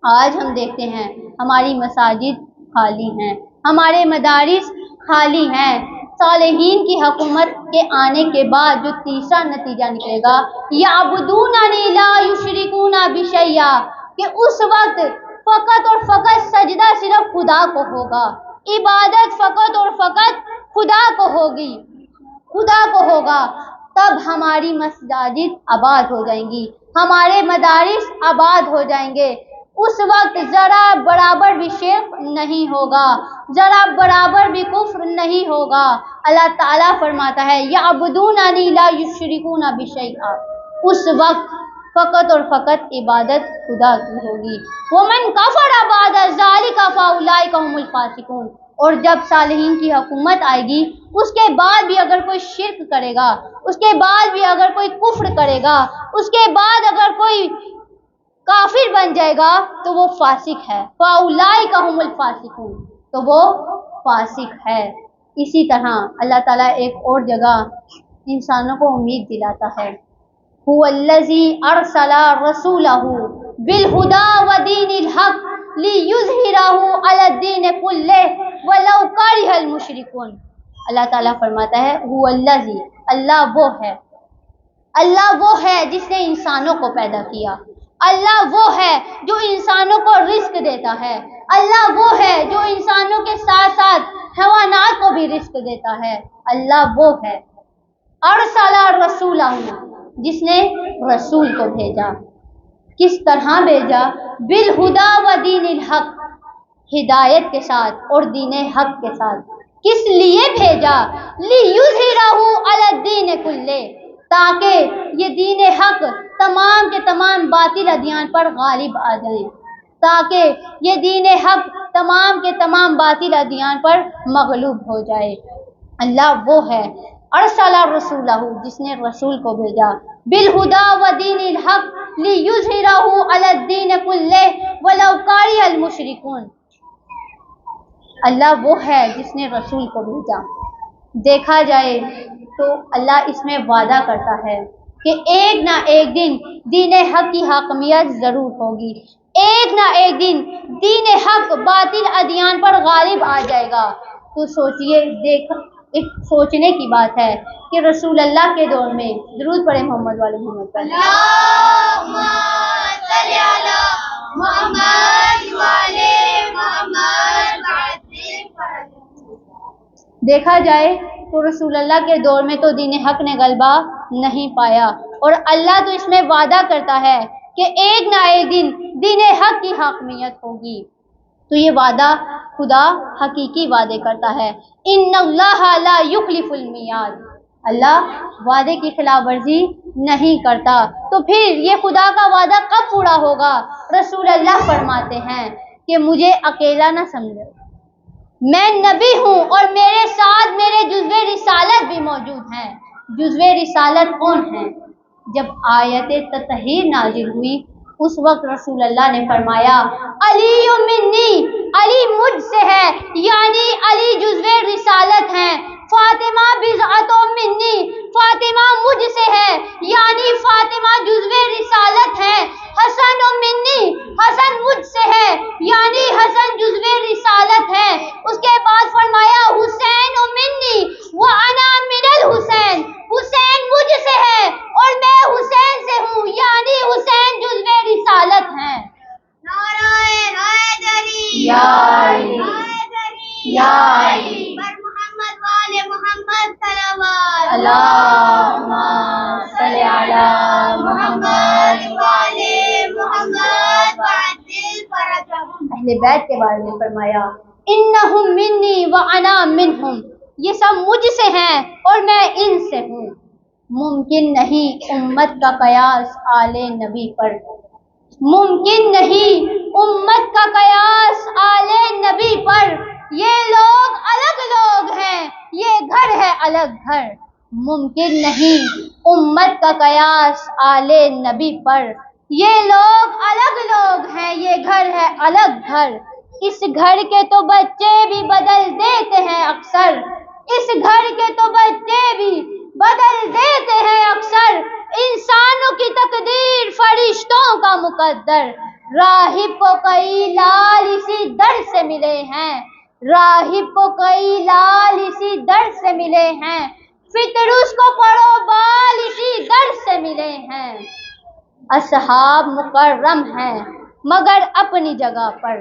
آج ہم دیکھتے ہیں ہماری مساجد خالی ہیں، ہمارے مدارس خالی ہیں۔ صالحین کی حکومت کے آنے کے بعد جو تیسرا نتیجہ نکلے گا یعبدوننی لا یشرکون بی شیئا، کہ اس وقت فقط اور فقط سجدہ صرف خدا کو ہوگا، عبادت فقط اور فقط خدا کو ہوگی، خدا کو ہوگا۔ تب ہماری مساجد آباد ہو جائیں گی، ہمارے مدارس آباد ہو جائیں گے۔ اس وقت ذرا برابر بھی شرک نہیں ہوگا، ذرا برابر بھی کفر نہیں ہوگا۔ اللہ تعالیٰ فرماتا ہے یعبدوننی لا یشرکون بی شیئا، اس وقت فقط اور فقط عبادت خدا کی ہوگی۔ ومن کفر بعد ذلک فاولئک هم الفاسقون۔ اور جب صالحین کی حکومت آئے گی اس کے بعد بھی اگر کوئی شرک کرے گا، اس کے بعد بھی اگر کوئی کفر کرے گا، اس کے بعد اگر کوئی کافر بن جائے گا تو وہ فاسق ہے۔ فاولئک هم الفاسقون، تو وہ فاسق ہے۔ اسی طرح اللہ تعالیٰ ایک اور جگہ انسانوں کو امید دلاتا ہے، هو الذی ارسل رسولہ بالہدی ودین الحق لیظہرہ علی الدین کلہ ولو کرہ المشرکون۔ اللہ تعالیٰ فرماتا ہے هو الذی، اللہ وہ ہے جس نے انسانوں کو پیدا کیا، اللہ وہ ہے جو انسانوں کو رزق دیتا ہے، اللہ وہ ہے جو انسانوں کے ساتھ ساتھ حیوانات کو بھی رزق دیتا ہے، اللہ وہ ہے۔ ارسل رسولہ، جس نے رسول کو بھیجا. کس طرح بھیجا؟ بالہدا و دین الحق، ہدایت کے ساتھ اور دین حق کے ساتھ. کس لیے بھیجا؟ لیظہرہ علی الدین کلہ، تاکہ یہ دین حق تمام کے تمام باطل ادیان پر غالب آ جائیں، تاکہ یہ دین حق تمام کے تمام باطل ادیان پر مغلوب ہو جائے. اللہ وہ ہے ارسل رسولہ، جس نے رسول کو بھیجا، بالہدا و دین الحق لیظہرہ علی الدین کلہ ولو کریہ المشرکون. اللہ وہ ہے جس نے رسول کو بھیجا. دیکھا جائے تو اللہ اس میں وعدہ کرتا ہے کہ ایک نہ ایک دن دین حق کی حاکمیت ضرور ہوگی، ایک نہ ایک دن دین حق باطل ادیان پر غالب آ جائے گا. تو سوچئے، ایک سوچنے کی بات ہے کہ رسول اللہ کے دور میں، درود پڑھے محمد والے محمد پر، اللہم صلی علی محمد والے محمد. دیکھا جائے تو رسول اللہ کے دور میں تو دین حق نے غلبہ نہیں پایا، اور اللہ تو اس میں وعدہ کرتا ہے کہ ایک نہ ایک دن دین حق کی حاکمیت ہوگی. تو یہ وعدہ خدا حقیقی وعدے کرتا ہے. ان اللہ لا یخلف المیعاد، اللہ وعدے کی خلاف ورزی نہیں کرتا. تو پھر یہ خدا کا وعدہ کب پورا ہوگا؟ رسول اللہ فرماتے ہیں کہ مجھے اکیلا نہ سمجھو، میں نبی ہوں اور میرے ساتھ میرے جزوِ رسالت بھی موجود ہیں. جزوِ رسالت کون ہیں؟ جب آیت تطہیر نازل ہوئی اس وقت رسول اللہ نے فرمایا علی منی، علی مجھ سے ہے، یعنی علی جزوِ رسالت ہیں. فاطمہ بضعۃ منی، فاطمہ مجھ سے ہے، یعنی فاطمہ جزوِ رسالت ہے. حسن منی، حسن مجھ سے ہے، یعنی حسن جزوِ رسالت ہے. اس کے بعد فرمایا حسین منی وانا من الحسین، حسین مجھ سے ہے اور میں حسین سے ہوں، یعنی حسین جزوِ رسالت ہیں. نعرہ حیدری، یا علی، حیدری، یا علی، پر محمد والے محمد صلوات. اللہم صلی علی محمد. والے محمد وعجل فرجهم. اہل بیت کے بارے میں فرمایا انہم منی وانا منہم، یہ سب مجھ سے ہیں اور میں ان سے ہوں. ممکن نہیں امت کا قیاس آل نبی پر، ممکن نہیں امت کا قیاس آل نبی پر. یہ لوگ الگ لوگ ہیں، یہ گھر ہے الگ گھر. ممکن نہیں امت کا قیاس آل نبی پر، یہ لوگ الگ لوگ ہیں، یہ گھر ہے الگ گھر. اس گھر کے تو بچے بھی بدل دیتے ہیں اکثر، اس گھر کے تو بچے بھی بدل دیتے ہیں اکثر. انسانوں کی تقدیر فرشتوں کا مقدر، راہب کو کئی لال اسی در سے ملے ہیں، راہب کو کئی لال اسی در سے ملے ہیں. فطرس کو پڑھو بال اسی در سے ملے ہیں. اصحاب مکرم ہیں مگر اپنی جگہ پر،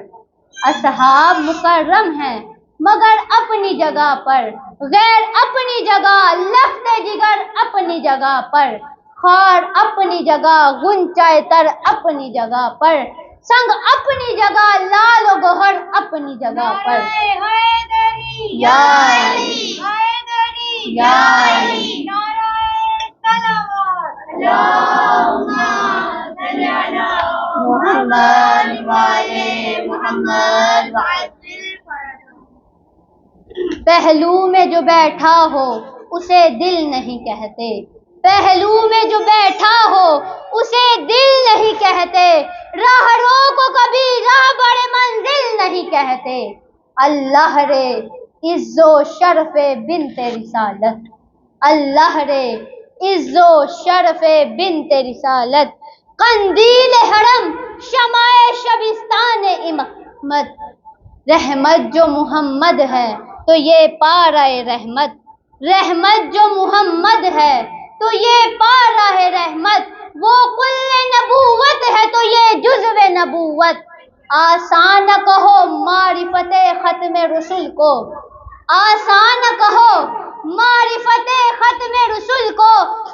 اصحاب مکرم ہیں مگر اپنی جگہ پر. غیر اپنی جگہ، لفظ جگر اپنی جگہ پر، خار اپنی جگہ، غنچۂ تر اپنی جگہ پر، سنگ اپنی جگہ، لال و گوہر اپنی جگہ پر. حیدری، یا علی، حیدری، یا علی، نعرہ صلوات. اللہم صلی علی محمد والے محمد. وعجل فرجهم. پہلو میں جو بیٹھا ہو اسے دل نہیں کہتے، پہلو میں جو بیٹھا ہو اسے دل نہیں کہتے. راہرو کو کبھی راہبر منزل نہیں کہتے. اللہ رے عز و شرف بنت رسالت، اللہ رے عز و شرف بنت رسالت. قندیل حرم شمع شبستان امت، رحمت جو محمد ہے تو یہ پارہ رحمت، رحمت جو محمد ہے تو یہ پارہ رحمت. وہ کل نبوت ہے تو یہ جزو نبوت. آسان نہ کہو معرفت ختم رسل کو، آسان نہ کہو معرفت ختم رسول کو،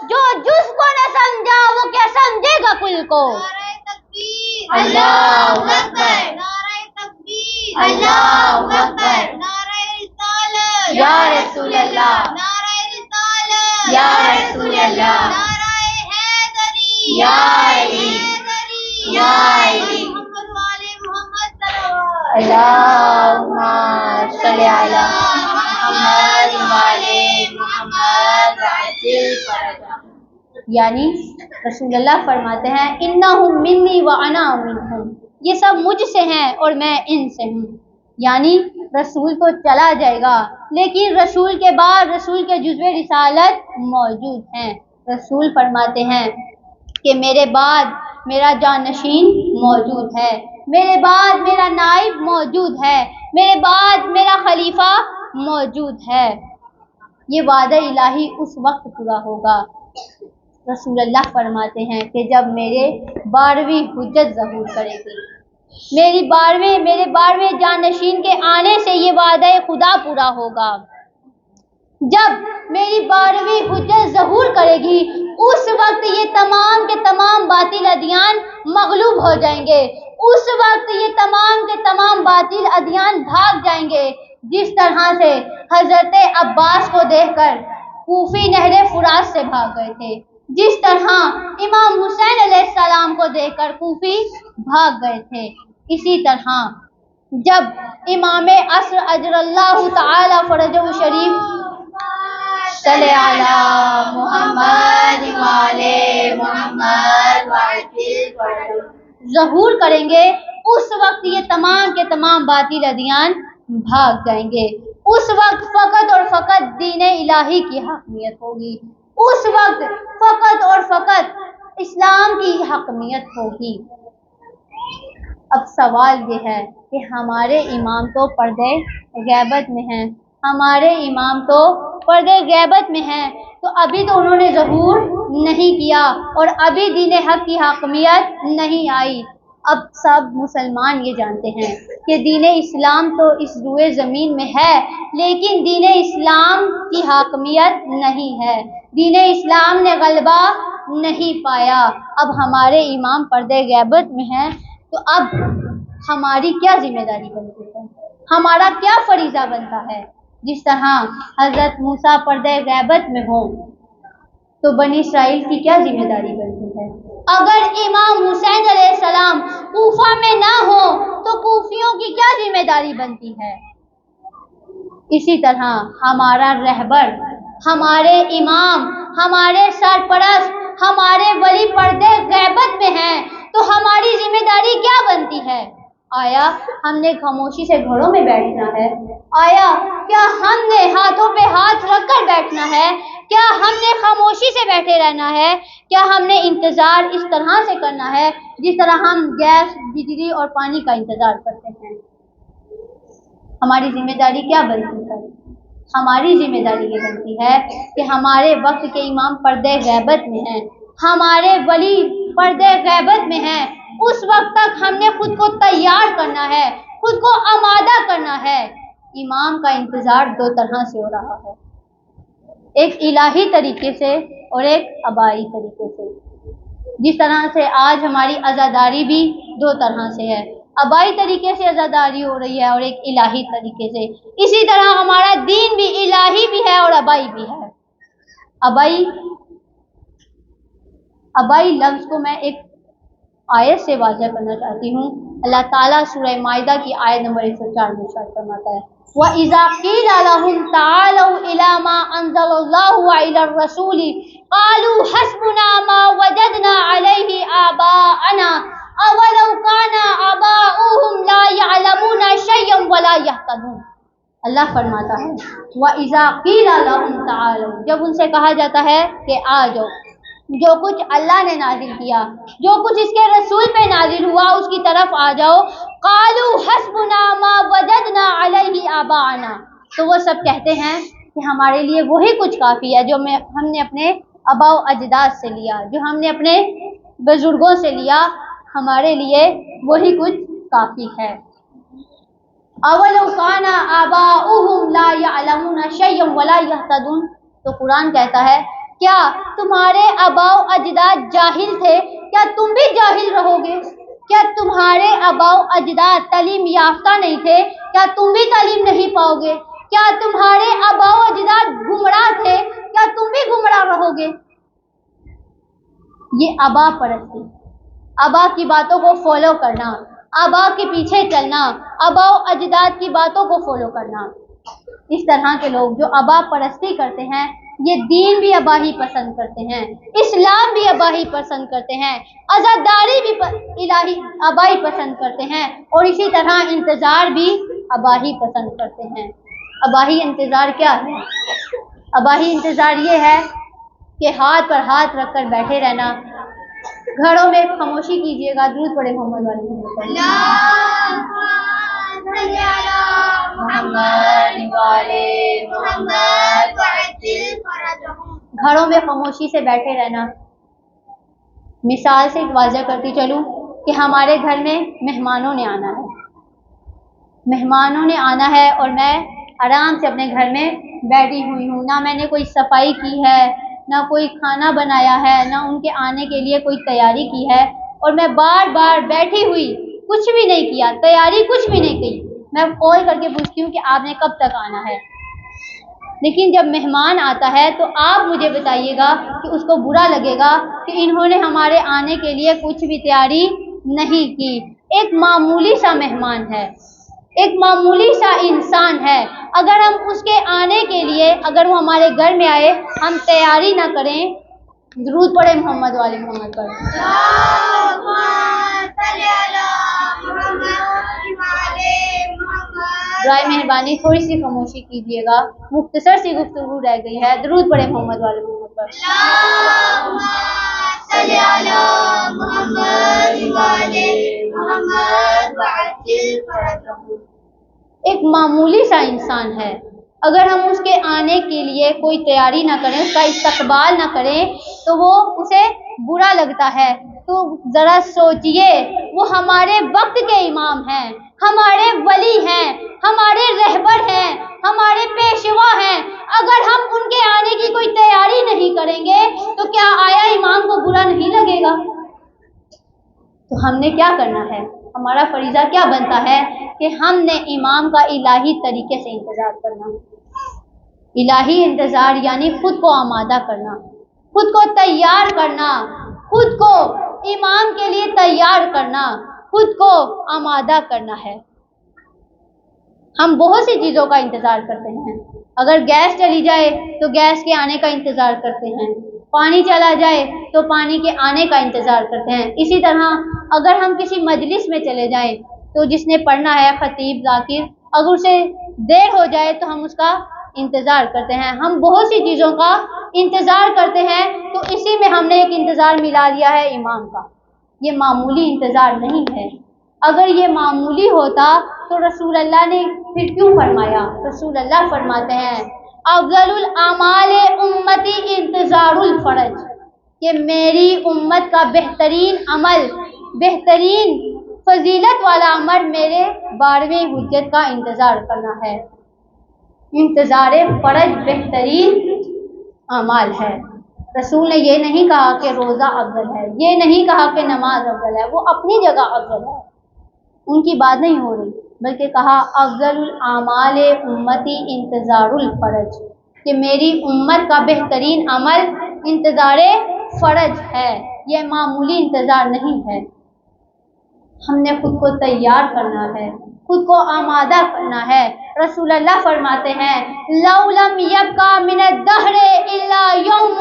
جو جز کو نہ سمجھا وہ کیا سمجھے گا کل کو۔ نعرہ تکبیر، اللہ اکبر، نعرہ تکبیر، اللہ اکبر، نعرہ رسالت، یا رسول اللہ، نعرہ رسالت، یا رسول اللہ، نعرہ حیدری، یا علی، حیدری، یا علی، محمد والے محمد صلوات، اللہم صلی علی محمد وعلی محمد وعجل فرجہ۔ یعنی رسول اللہ فرماتے ہیں انہم منی وانا منہم، یہ سب مجھ سے ہیں اور میں ان سے ہوں۔ یعنی رسول تو چلا جائے گا لیکن رسول کے بعد رسول کے جزوِ رسالت موجود ہیں۔ رسول فرماتے ہیں کہ میرے بعد میرا جانشین موجود ہے، میرے بعد میرا نائب موجود ہے، میرے بعد میرا خلیفہ موجود ہے۔ یہ وعدہ الہی اس وقت پورا ہوگا۔ رسول اللہ فرماتے ہیں کہ جب میرے 12ویں حجت ظہور کرے گی، میرے 12ویں جانشین کے آنے سے یہ وعدہ خدا پورا ہوگا۔ جب میری 12ویں حجت ظہور کرے گی اس وقت یہ تمام کے تمام باطل ادیان مغلوب ہو جائیں گے، اس وقت یہ تمام کے تمام باطل ادیان بھاگ جائیں گے، جس طرح سے حضرت عباس کو دیکھ کر کوفی نہر فرات سے بھاگ گئے تھے، جس طرح امام حسین علیہ السلام کو دیکھ کر کوفی بھاگ گئے تھے، اسی طرح جب امام عصر اجر اللہ تعالی فرجہ شریف صلی علی محمد وعلی محمد وعجل فرجہ ظہور کریں گے، اس وقت یہ تمام کے تمام باطل ادیان بھاگ جائیں گے۔ اس وقت فقط اور فقط دین الہی کی حاکمیت ہوگی، اس وقت فقط اور فقط اسلام کی حاکمیت ہوگی۔ اب سوال یہ ہے کہ ہمارے امام تو پردے غیبت میں ہیں، ہمارے امام تو پردے غیبت میں ہیں، تو ابھی تو انہوں نے ظہور نہیں کیا اور ابھی دین حق کی حاکمیت نہیں آئی۔ اب سب مسلمان یہ جانتے ہیں کہ دین اسلام تو اس روئے زمین میں ہے لیکن دین اسلام کی حاکمیت نہیں ہے، دین اسلام نے غلبہ نہیں پایا۔ اب ہمارے امام پردے غیبت میں ہیں تو اب ہماری کیا ذمہ داری بنتی ہے، ہمارا کیا فریضہ بنتا ہے؟ جس طرح حضرت موسیٰ پردے غیبت میں ہوں تو بنی اسرائیل کی کیا ذمہ داری بنتی ہے؟ اگر امام حسین علیہ السلام کوفہ میں نہ ہو تو کوفیوں کی کیا ذمہ داری بنتی ہے؟ اسی طرح ہمارا رہبر، ہمارے امام، ہمارے سرپرست، ہمارے ولی پردے غیبت میں ہیں تو ہماری ذمہ داری کیا بنتی ہے؟ آیا ہم نے خاموشی سے گھروں میں بیٹھنا ہے؟ آیا کیا ہم نے ہاتھوں پہ ہاتھ رکھ کر بیٹھنا ہے؟ کیا ہم نے خاموشی سے بیٹھے رہنا ہے؟ کیا ہم نے انتظار اس طرح سے کرنا ہے جس طرح ہم گیس، بجلی اور پانی کا انتظار کرتے ہیں؟ ہماری ذمہ داری کیا بنتی ہے؟ ہماری ذمہ داری یہ بنتی ہے کہ ہمارے وقت کے امام پردے غیبت میں ہیں، ہمارے ولی پردے غیبت میں ہیں، اس وقت تک ہم نے خود کو تیار کرنا ہے، خود کو آمادہ کرنا ہے۔ امام کا انتظار دو طرح سے ہو رہا ہے، ایک الہی طریقے سے اور ایک آبائی طریقے سے۔ جس طرح سے آج ہماری عزاداری بھی دو طرح سے ہے، آبائی طریقے سے عزاداری ہو رہی ہے اور ایک الہی طریقے سے، اسی طرح ہمارا دین بھی الہی بھی ہے اور آبائی بھی ہے۔ آبائی لفظ کو میں ایک آیت سے واضح کرنا چاہتی ہوں۔ اللہ تعالیٰ سورہ مائدہ کی آیت نمبر 104 میں ارشاد فرماتا ہے وَإِذَا قِيلَ لَهُمْ تَعَالَوْا إِلَىٰ مَا أَنزَلَ اللَّهُ وَإِلَى الرَّسُولِ قَالُوا حَسْبُنَا مَا وَجَدْنَا عَلَيْهِ آبَاءَنَا أَوَلَوْ كَانَ آبَاؤُهُمْ لَا يَعْلَمُونَ شَيْئًا وَلَا يَهْتَدُونَ۔ اللہ فرماتا ہے وَإِذَا قِيلَ لَهُمْ تَعَالَوْا، جب ان سے کہا جاتا ہے کہ آ جاؤ، جو کچھ اللہ نے نازل کیا، جو کچھ اس کے رسول پہ نازل ہوا اس کی طرف آ جاؤ، قالوا حسبنا ما وجدنا علیہ آباءنا، تو وہ سب کہتے ہیں کہ ہمارے لیے وہی کچھ کافی ہے جو ہم نے اپنے آباء و اجداد سے لیا، جو ہم نے اپنے بزرگوں سے لیا، ہمارے لیے وہی کچھ کافی ہے۔ اولو کان آباؤہم لا یعلمون شیئا ولا یہتدون، تو قرآن کہتا ہے کیا تمہارے آباؤ اجداد جاہل تھے، کیا تم بھی جاہل رہو گے؟ کیا تمہارے آباؤ اجداد تعلیم یافتہ نہیں تھے، کیا تم بھی تعلیم نہیں پاؤ گے؟ کیا تمہارے آباؤ اجداد گمراہ تھے، کیا تم بھی گمراہ رہو گے؟ یہ آبا پرستی، آبا کی باتوں کو فالو کرنا، آبا کے پیچھے چلنا، آبا و اجداد کی باتوں کو فالو کرنا، اس طرح کے لوگ جو آبا پرستی کرتے ہیں یہ دین بھی اباہی پسند کرتے ہیں، اسلام بھی اباہی پسند کرتے ہیں، عزاداری بھی الہی اباہی پسند کرتے ہیں، اور اسی طرح انتظار بھی اباہی پسند کرتے ہیں۔ اباہی انتظار کیا ہے؟ اباہی انتظار یہ ہے کہ ہاتھ پر ہاتھ رکھ کر بیٹھے رہنا، گھروں میں خاموشی کیجیے گا، درود پڑھے محمد والے گھروں میں خاموشی سے بیٹھے رہنا۔ مثال سے واضح کرتی چلوں کہ ہمارے گھر میں مہمانوں نے آنا ہے، مہمانوں نے آنا ہے اور میں آرام سے اپنے گھر میں بیٹھی ہوئی ہوں، نہ میں نے کوئی صفائی کی ہے، نہ کوئی کھانا بنایا ہے، نہ ان کے آنے کے لیے کوئی تیاری کی ہے، اور میں بار بار بیٹھی ہوئی کچھ بھی نہیں کیا، تیاری کچھ بھی نہیں کی۔ میں کال کر کے پوچھتی ہوں کہ آپ نے کب تک آنا ہے؟ لیکن جب مہمان آتا ہے تو آپ مجھے بتائیے گا کہ اس کو برا لگے گا کہ انہوں نے ہمارے آنے کے لیے کچھ بھی تیاری نہیں کی۔ ایک معمولی سا مہمان ہے، ایک معمولی سا انسان ہے، اگر ہم اس کے آنے کے لیے، اگر وہ ہمارے گھر میں آئے، ہم تیاری نہ کریں، درود پڑھے محمد والے محمد پر، برائے مہربانی تھوڑی سی خاموشی کیجیے گا، مختصر سی گفتگو رہ گئی ہے، درود پڑھے محمد والے محمد پر۔ ایک معمولی سا انسان ہے، اگر ہم اس کے آنے کے لیے کوئی تیاری نہ کریں، اس کا استقبال نہ کریں تو وہ اسے برا لگتا ہے۔ تو ذرا سوچئے، وہ ہمارے وقت کے امام ہیں، ہمارے ولی ہیں، ہمارے رہبر ہیں، ہمارے پیشوا ہیں، اگر ہم ان کے آنے کی کوئی تیاری نہیں کریں گے تو کیا آیا امام کو برا نہیں لگے گا؟ تو ہم نے کیا کرنا ہے؟ ہمارا فریضہ کیا بنتا ہے کہ ہم نے امام کا الہی طریقے سے انتظار کرنا۔ الہی انتظار یعنی خود کو آمادہ کرنا، خود کو تیار کرنا، خود کو امام کے لیے تیار کرنا، خود کو آمادہ کرنا ہے۔ ہم بہت سی چیزوں کا انتظار کرتے ہیں، اگر گیس چلی جائے تو گیس کے آنے کا انتظار کرتے ہیں، پانی چلا جائے تو پانی کے آنے کا انتظار کرتے ہیں۔ اسی طرح اگر ہم کسی مجلس میں چلے جائیں تو جس نے پڑھنا ہے، خطیب، ذاکر، اگر اسے دیر ہو جائے تو ہم اس کا انتظار کرتے ہیں۔ ہم بہت سی چیزوں کا انتظار کرتے ہیں، تو اسی میں ہم نے ایک انتظار ملا دیا ہے امام کا۔ یہ معمولی انتظار نہیں ہے۔ اگر یہ معمولی ہوتا تو رسول اللہ نے پھر کیوں فرمایا؟ رسول اللہ فرماتے ہیں افضل الاعمال امتی انتظار الفرج، کہ میری امت کا بہترین عمل، بہترین فضیلت والا عمل میرے 12ویں حجت کا انتظار کرنا ہے۔ انتظار فرج بہترین اعمال ہے۔ رسول نے یہ نہیں کہا کہ روزہ افضل ہے، یہ نہیں کہا کہ نماز افضل ہے، وہ اپنی جگہ افضل ہے، ان کی بات نہیں ہو رہی، بلکہ کہا افضل الاعمال امتی انتظار الفرج، کہ میری امت کا بہترین عمل انتظار فرج ہے، یہ معمولی انتظار نہیں ہے۔ ہم نے خود کو تیار کرنا ہے، خود کو آمادہ کرنا ہے۔ رسول اللہ فرماتے ہیں لو لم یبقى من الدہر الا یوم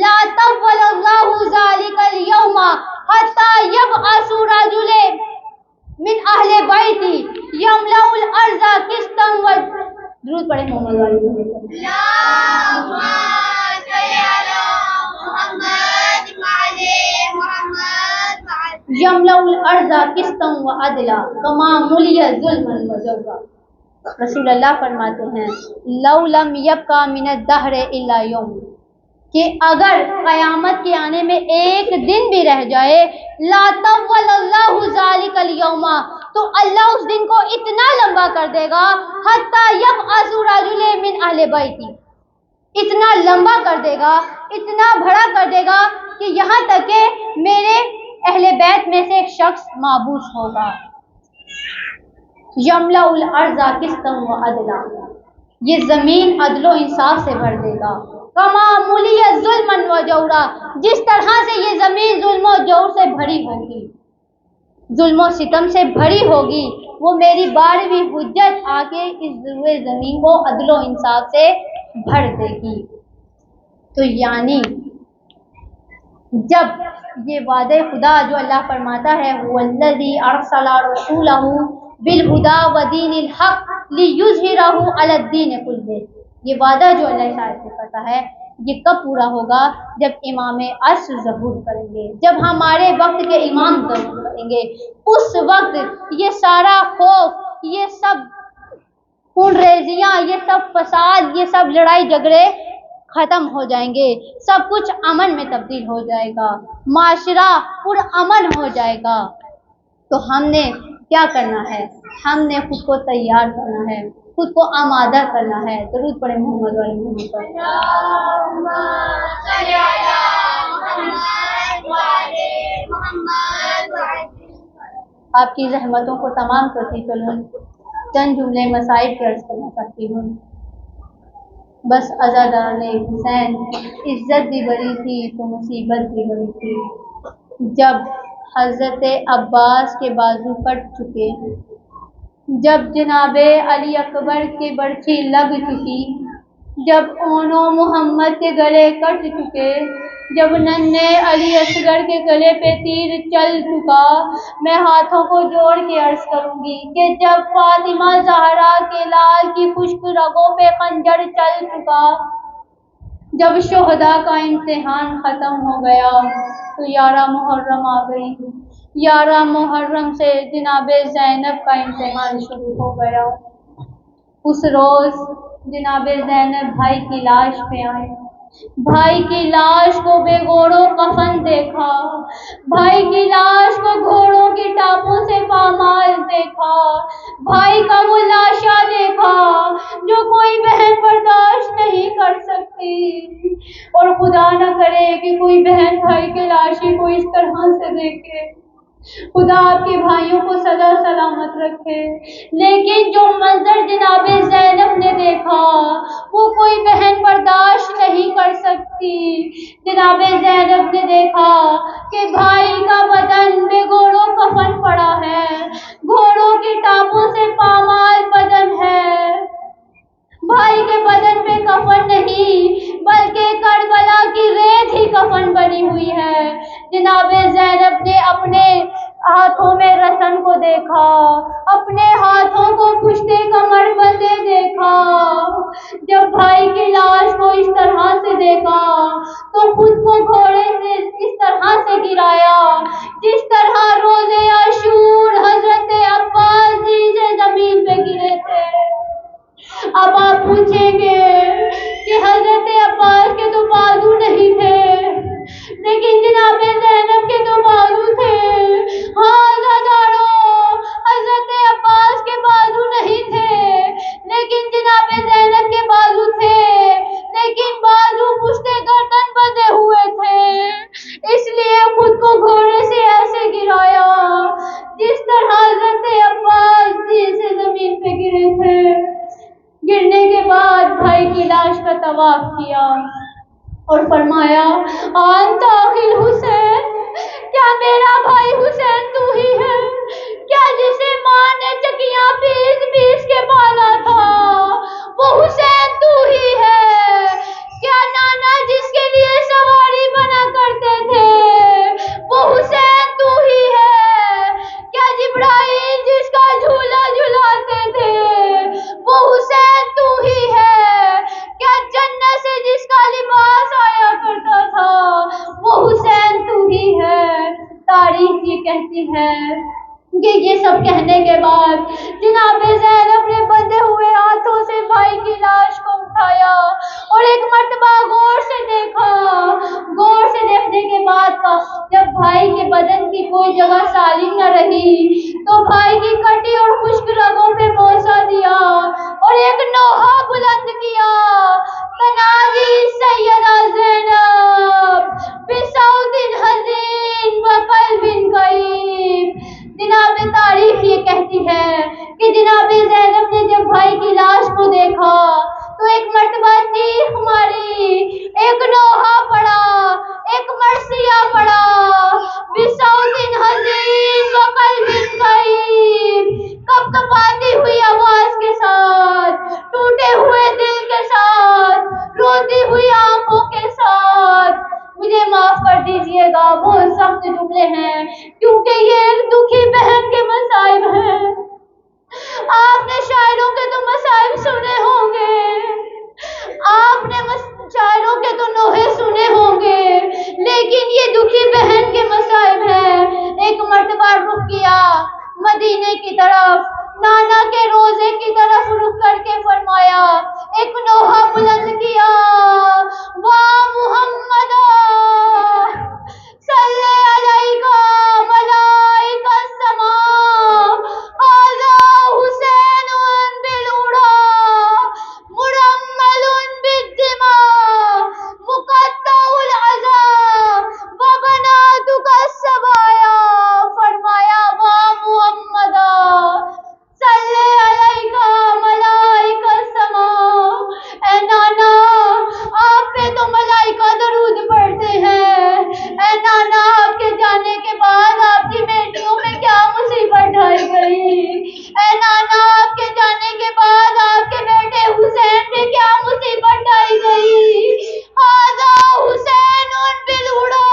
لا طول اللہ ذلک اليوم حتی یبعث رجل من اہل بیتی یملأ الارض قسطا و درود پڑھے محمد والے اللہم صل علی محمد وعلی محمد یملأ الارض قسطا و عدلا کما ملئ ظلما و جورا۔ رسول اللہ فرماتے ہیں لو لم یبقى من الدہر الا یوم، کہ اگر قیامت کے آنے میں ایک دن بھی رہ جائے، لا طول اللہ ذالک الیوم، تو اللہ اس دن کو اتنا لمبا کر دے گا، حتی یبعث رجل من اہل بیتی، اتنا لمبا کر دے گا، اتنا بڑا کر دے گا کہ یہاں تک کہ میرے اہل بیت میں سے ایک شخص مابعوث ہوگا۔ یملأ الارض قسطا وعدلا، یہ زمین عدل و انصاف سے بھر دے گا۔ کما ملیت ظلما وجورا، جس طرح سے یہ زمین ظلم و جور سے بھری ہوگی، ظلم و ستم سے بھری ہوگی، وہ میری 12ویں حجت آ کے اس زمین کو عدل و انصاف سے بھر دے گی۔ تو یعنی جب یہ وعدہ خدا جو اللہ فرماتا ہے، والذی ارسل رسولہ بالہدی ودین الحق لیظہرہ علی الدین کلہ، یہ وعدہ جو اللہ تعالیٰ سے کرتا ہے، یہ کب پورا ہوگا؟ جب امام عصر ظہور کریں گے، جب ہمارے وقت کے امام ظہور کریں گے، اس وقت یہ سارا خوف، یہ سب خون ریزیاں، یہ سب فساد، یہ سب لڑائی جھگڑے ختم ہو جائیں گے، سب کچھ امن میں تبدیل ہو جائے گا، معاشرہ پرامن ہو جائے گا۔ تو ہم نے کیا کرنا ہے؟ ہم نے خود کو تیار کرنا ہے، خود کو آمادہ کرنا ہے۔ درود پڑھیں محمد و آل محمد پر۔ آپ کی زحمتوں کو تمام کرتی چلوں، چند جملے مسائل کے عرض کرنا چاہتی ہوں۔ بس عزاداران حسین، عزت بھی بڑی تھی تو مصیبت بھی بڑی تھی۔ جب حضرت عباس کے بازو کٹ چکے، جب جناب علی اکبر کی برچھی لگ چکی، جب اونو محمد کے گلے کٹ چکے، جب ننھے علی اصغر کے گلے پہ تیر چل چکا، میں ہاتھوں کو جوڑ کے عرض کروں گی کہ جب فاطمہ زہرا کے لال کی خشک رگوں پہ خنجر چل چکا، جب شہداء کا امتحان ختم ہو گیا، تو 11 محرم آ گئی۔ 11 محرم سے جناب زینب کا امتحان شروع ہو گیا۔ اس روز جناب زینب بھائی کی لاش پہ آئے، بھائی کی لاش کو بے گوڑوں کفن دیکھا، بھائی کی لاش کو گھوڑوں کی ٹاپوں سے پامال دیکھا، بھائی کا وہ لاشا دیکھا جو کوئی بہن برداشت نہیں کر سکتی، اور خدا نہ کرے کہ کوئی بہن بھائی کے لاشے کو اس طرح سے دیکھے۔ خدا آپ کے بھائیوں کو سدا سلامت رکھے، لیکن جو منظر جناب زینب نے دیکھا وہ کوئی بہن برداشت نہیں کر سکتی۔ جناب زینب نے دیکھا کہ بھائی کا بدن بے گوڑوں کفن پڑا ہے، گھوڑوں کی ٹانگوں سے پامال بدن ہے، بھائی کے بدن پہ کفن نہیں بلکہ کربلا کی ریت ہی کفن بنی ہوئی ہے۔ جناب زینب نے اپنے ہاتھوں میں رسن کو دیکھا، اپنے ہاتھوں کو پشتے کمر بندے دیکھا۔ جب بھائی کی لاش کو اس طرح سے دیکھا تو خود کو گھوڑے سے اس طرح سے گرایا جس طرح روز عاشور حضرت عباس جی سے زمین پہ گرے تھے۔ اب آپ پوچھیں گے کہ حضرت عباس کے تو بازو نہیں تھے، لیکن جناب زینب کے تو بازو تھے۔ ہاں زادارو، حضرت عباس کے بازو نہیں تھے لیکن جناب زینب کے بازو تھے، لیکن بازو پشتے گردن بندھے ہوئے تھے، اس لیے خود کو گھوڑے سے ایسے گرایا جس طرح حضرت عباس جی سے زمین پہ گرے تھے۔ گرنے کے بعد بھائی کی لاش کا طواف کیا اور فرمایا انت اخی حسین، کیا میرا بھائی حسین تو ہی ہے؟ کیا جسے ماں نے چکیاں پیس پیس کے پالا تھا وہ حسین تو ہی ہے؟ کیا نانا جس کے لیے سواری بنا کرتے تھے وہ حسین تو ہی ہے؟ کیا جبرائیل جس کا جھولا جھلاتے تھے وہ حسین تو ہی ہے؟ کیا جنت سے جس کا لباس آیا کرتا تھا وہ حسین تو ہی ہے؟ تاریخ یہ کہتی ہے کہ یہ سب کہنے کے بعد جناب زینب نے بندے بلند کیا تنادی سیدہ زینب بصوت حزین وقلب کئیب۔ جناب تاریخ یہ کہتی ہے کہ جناب زینب نے جب بھائی کی لاش کو دیکھا تو ایک مرتبہ چیخ ماری، ایک نوحہ پڑا، ایک مرثیہ پڑا، بصوت حزین وقلب کئیب، کپ کپاتی ہوئی آواز کے ساتھ، ٹوٹے ہوئے دل کے ساتھ، روتی ہوئی آنکھوں کے ساتھ۔ مجھے معاف کر دیجئے گا، بہت سخت جملے ہیں کیونکہ یہ ایک دکھی بہن کے مصائب ہیں۔ آپ نے شاعروں کے تو مصائب سنے ہوں گے، آپ نے شاعروں کے تو نوحے سنے ہوں گے، لیکن یہ دکھی بہن کے مصائب ہیں۔ ایک مرتبہ رخ کیا مدینے کی طرف، نانا کے روزے کی طرف رخ کر کے فرمایا، ایک نوحہ بلند کیا، واہ محمد صلی علیکہ ملائکۃ السماء، ھذا حسین بالعڑیٰ مرمل بالدماء مقطع العزا وبناتک السبایا۔ فرمایا واہ محمد صلی علیکہ ملائکۃ السماء، اے نانا آپ پہ تو ملائکہ درود پڑھتے ہیں، اے نانا آپ کے جانے کے بعد آپ کی بیٹیوں میں کیا مصیبت ڈھائی گئی، اے نانا آپ کے جانے کے بعد آپ کے بیٹے حسین پہ کیا مصیبت ڈھائی گئی، ھذا حسین بالعڑیٰ،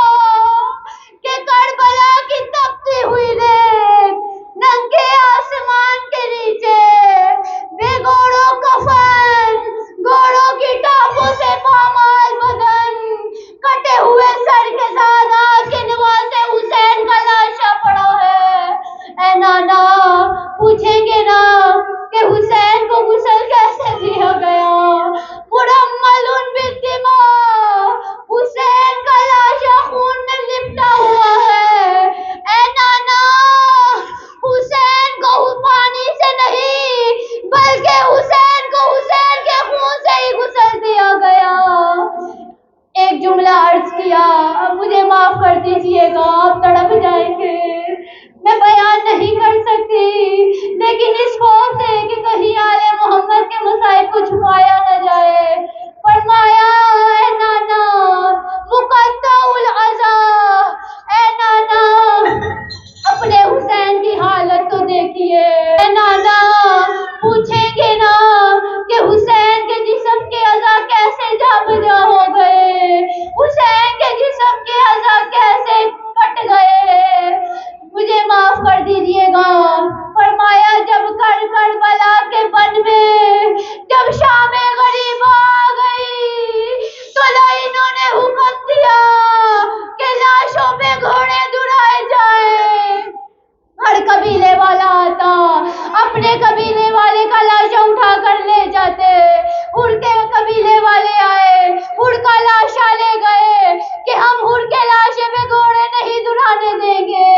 کہ کربلا کی تپتی ہوئی ریت ننگے آسمان کے نیچے بے گوڑوں کفن، گوڑوں کی ٹاپوں سے پامال بدن، کٹے ہوئے سر کے ساتھ آگ کے نواسے حسین کا لاشا پڑا ہے۔ اے نانا پوچھیں گے نا کہ حسین کو غسل کیسے دیا گیا، مرمل بالدماء، حسین کا لاشا خون میں لپٹا ہوا ہے۔ اے نانا حسین کو پانی سے نہیں بلکہ حسین کو حسین کے خون سے ہی غسل دیا گیا۔ ایک جملہ عرض کیا، اب مجھے معاف کر دیجئے گا، آپ تڑپ جائیں گے، میں بیان نہیں کر سکتی، لیکن اس خوف سے کہ کہیں آل محمد کے مصائب کو چھپایا نہ جائے، فرمایا اے نانا مقطع العزا، اے نانا اپنے حسین کی حالت تو دیکھیے، اے نانا پوچھیں گے نا کہ حسین کے جسم کے اعضاء کیسے جا بجا ہو گئے، حسین کے جسم کے اعضاء کیسے کٹ گئے، مجھے معاف کر دیجئے گا۔ فرمایا جب کربلا کے بن میں جب شام غریبہ آ گئی تو لعینوں نے حکم دیا کہ لاشوں پہ گھوڑے دوڑائے جائیں۔ ہر قبیلے والا آتا، اپنے قبیلے والے کا لاشا اٹھا کر لے جاتے، ہر کے قبیلے والے آئے، ہر کا لاشا لے گئے کہ ہم ہر کے لاشے پہ گھوڑے نہیں دوڑانے دیں گے۔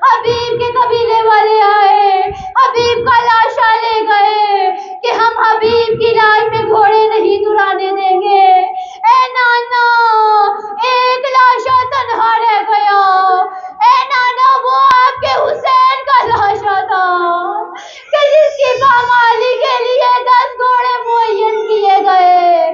حبیب کے قبیلے والے آئے، حبیب کا لاشا لے گئے کہ ہم حبیب کی لاش پہ گھوڑے نہیں دوڑانے دیں گے۔ اے نانا ایک لاشا تنہا رہ گیا، اے نانا وہ آپ کے حسین کا لاشا تھا کہ جس کی پامالی کے لیے 10 گھوڑے معین کیے گئے،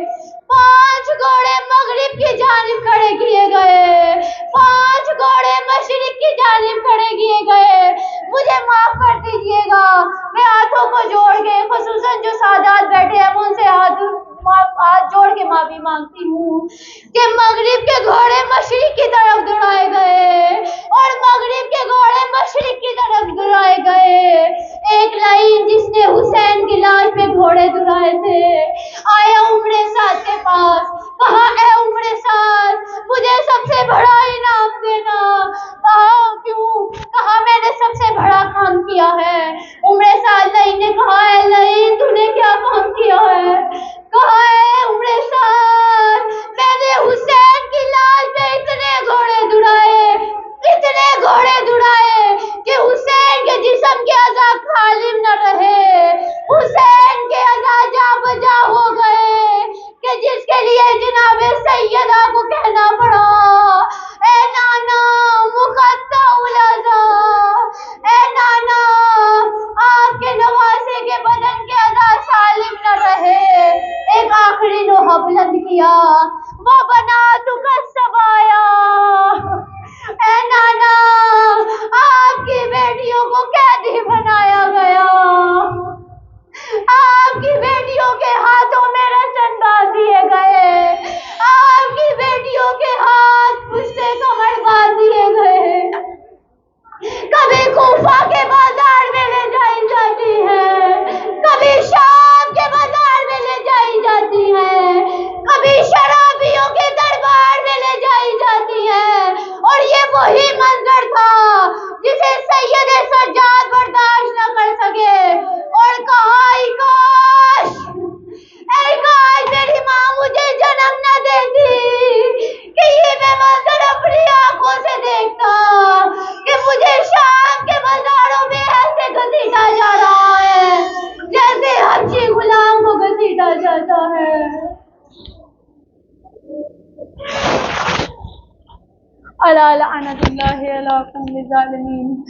5 گھوڑے مغرب کی جانب کھڑے کیے گئے، 5 گھوڑے مشرق کی جانب کھڑے کیے گئے۔ مجھے معاف کر دیجئے گا، میں ہاتھوں کو جوڑ کے خصوصاً جو سادات بیٹھے ہیں ان سے ہاتھ جوڑ کے معافی مانگتی ہوں کہ مغرب کے گھوڑے مشرق کی طرف دوڑائے گئے اور مغرب کے گھوڑے مشرق کی طرف دوڑائے گئے۔ ایک لائن جس نے حسین کی لاش پہ گھوڑے دوڑائے تھے آیا عمر سعد کے پاس، کہا اے عمر سعد مجھے سب سے بڑا انعام دینا۔ کہا کیوں؟ کہا میں نے سب سے بڑا کام کیا ہے۔ عمر سعد لعین نے کہا اے لعین تو نے کیا کام کیا ہے؟ کہا اے عمر سعد میں نے حسین کی لاش پہ اتنے گھوڑے دوڑائے کہ حسین کے جسم کے اعضاء غالب نہ رہے، حسین کے اعضاء جا بجا ہو گئے۔ الا لعنت اللہ علی قوم الظالمین.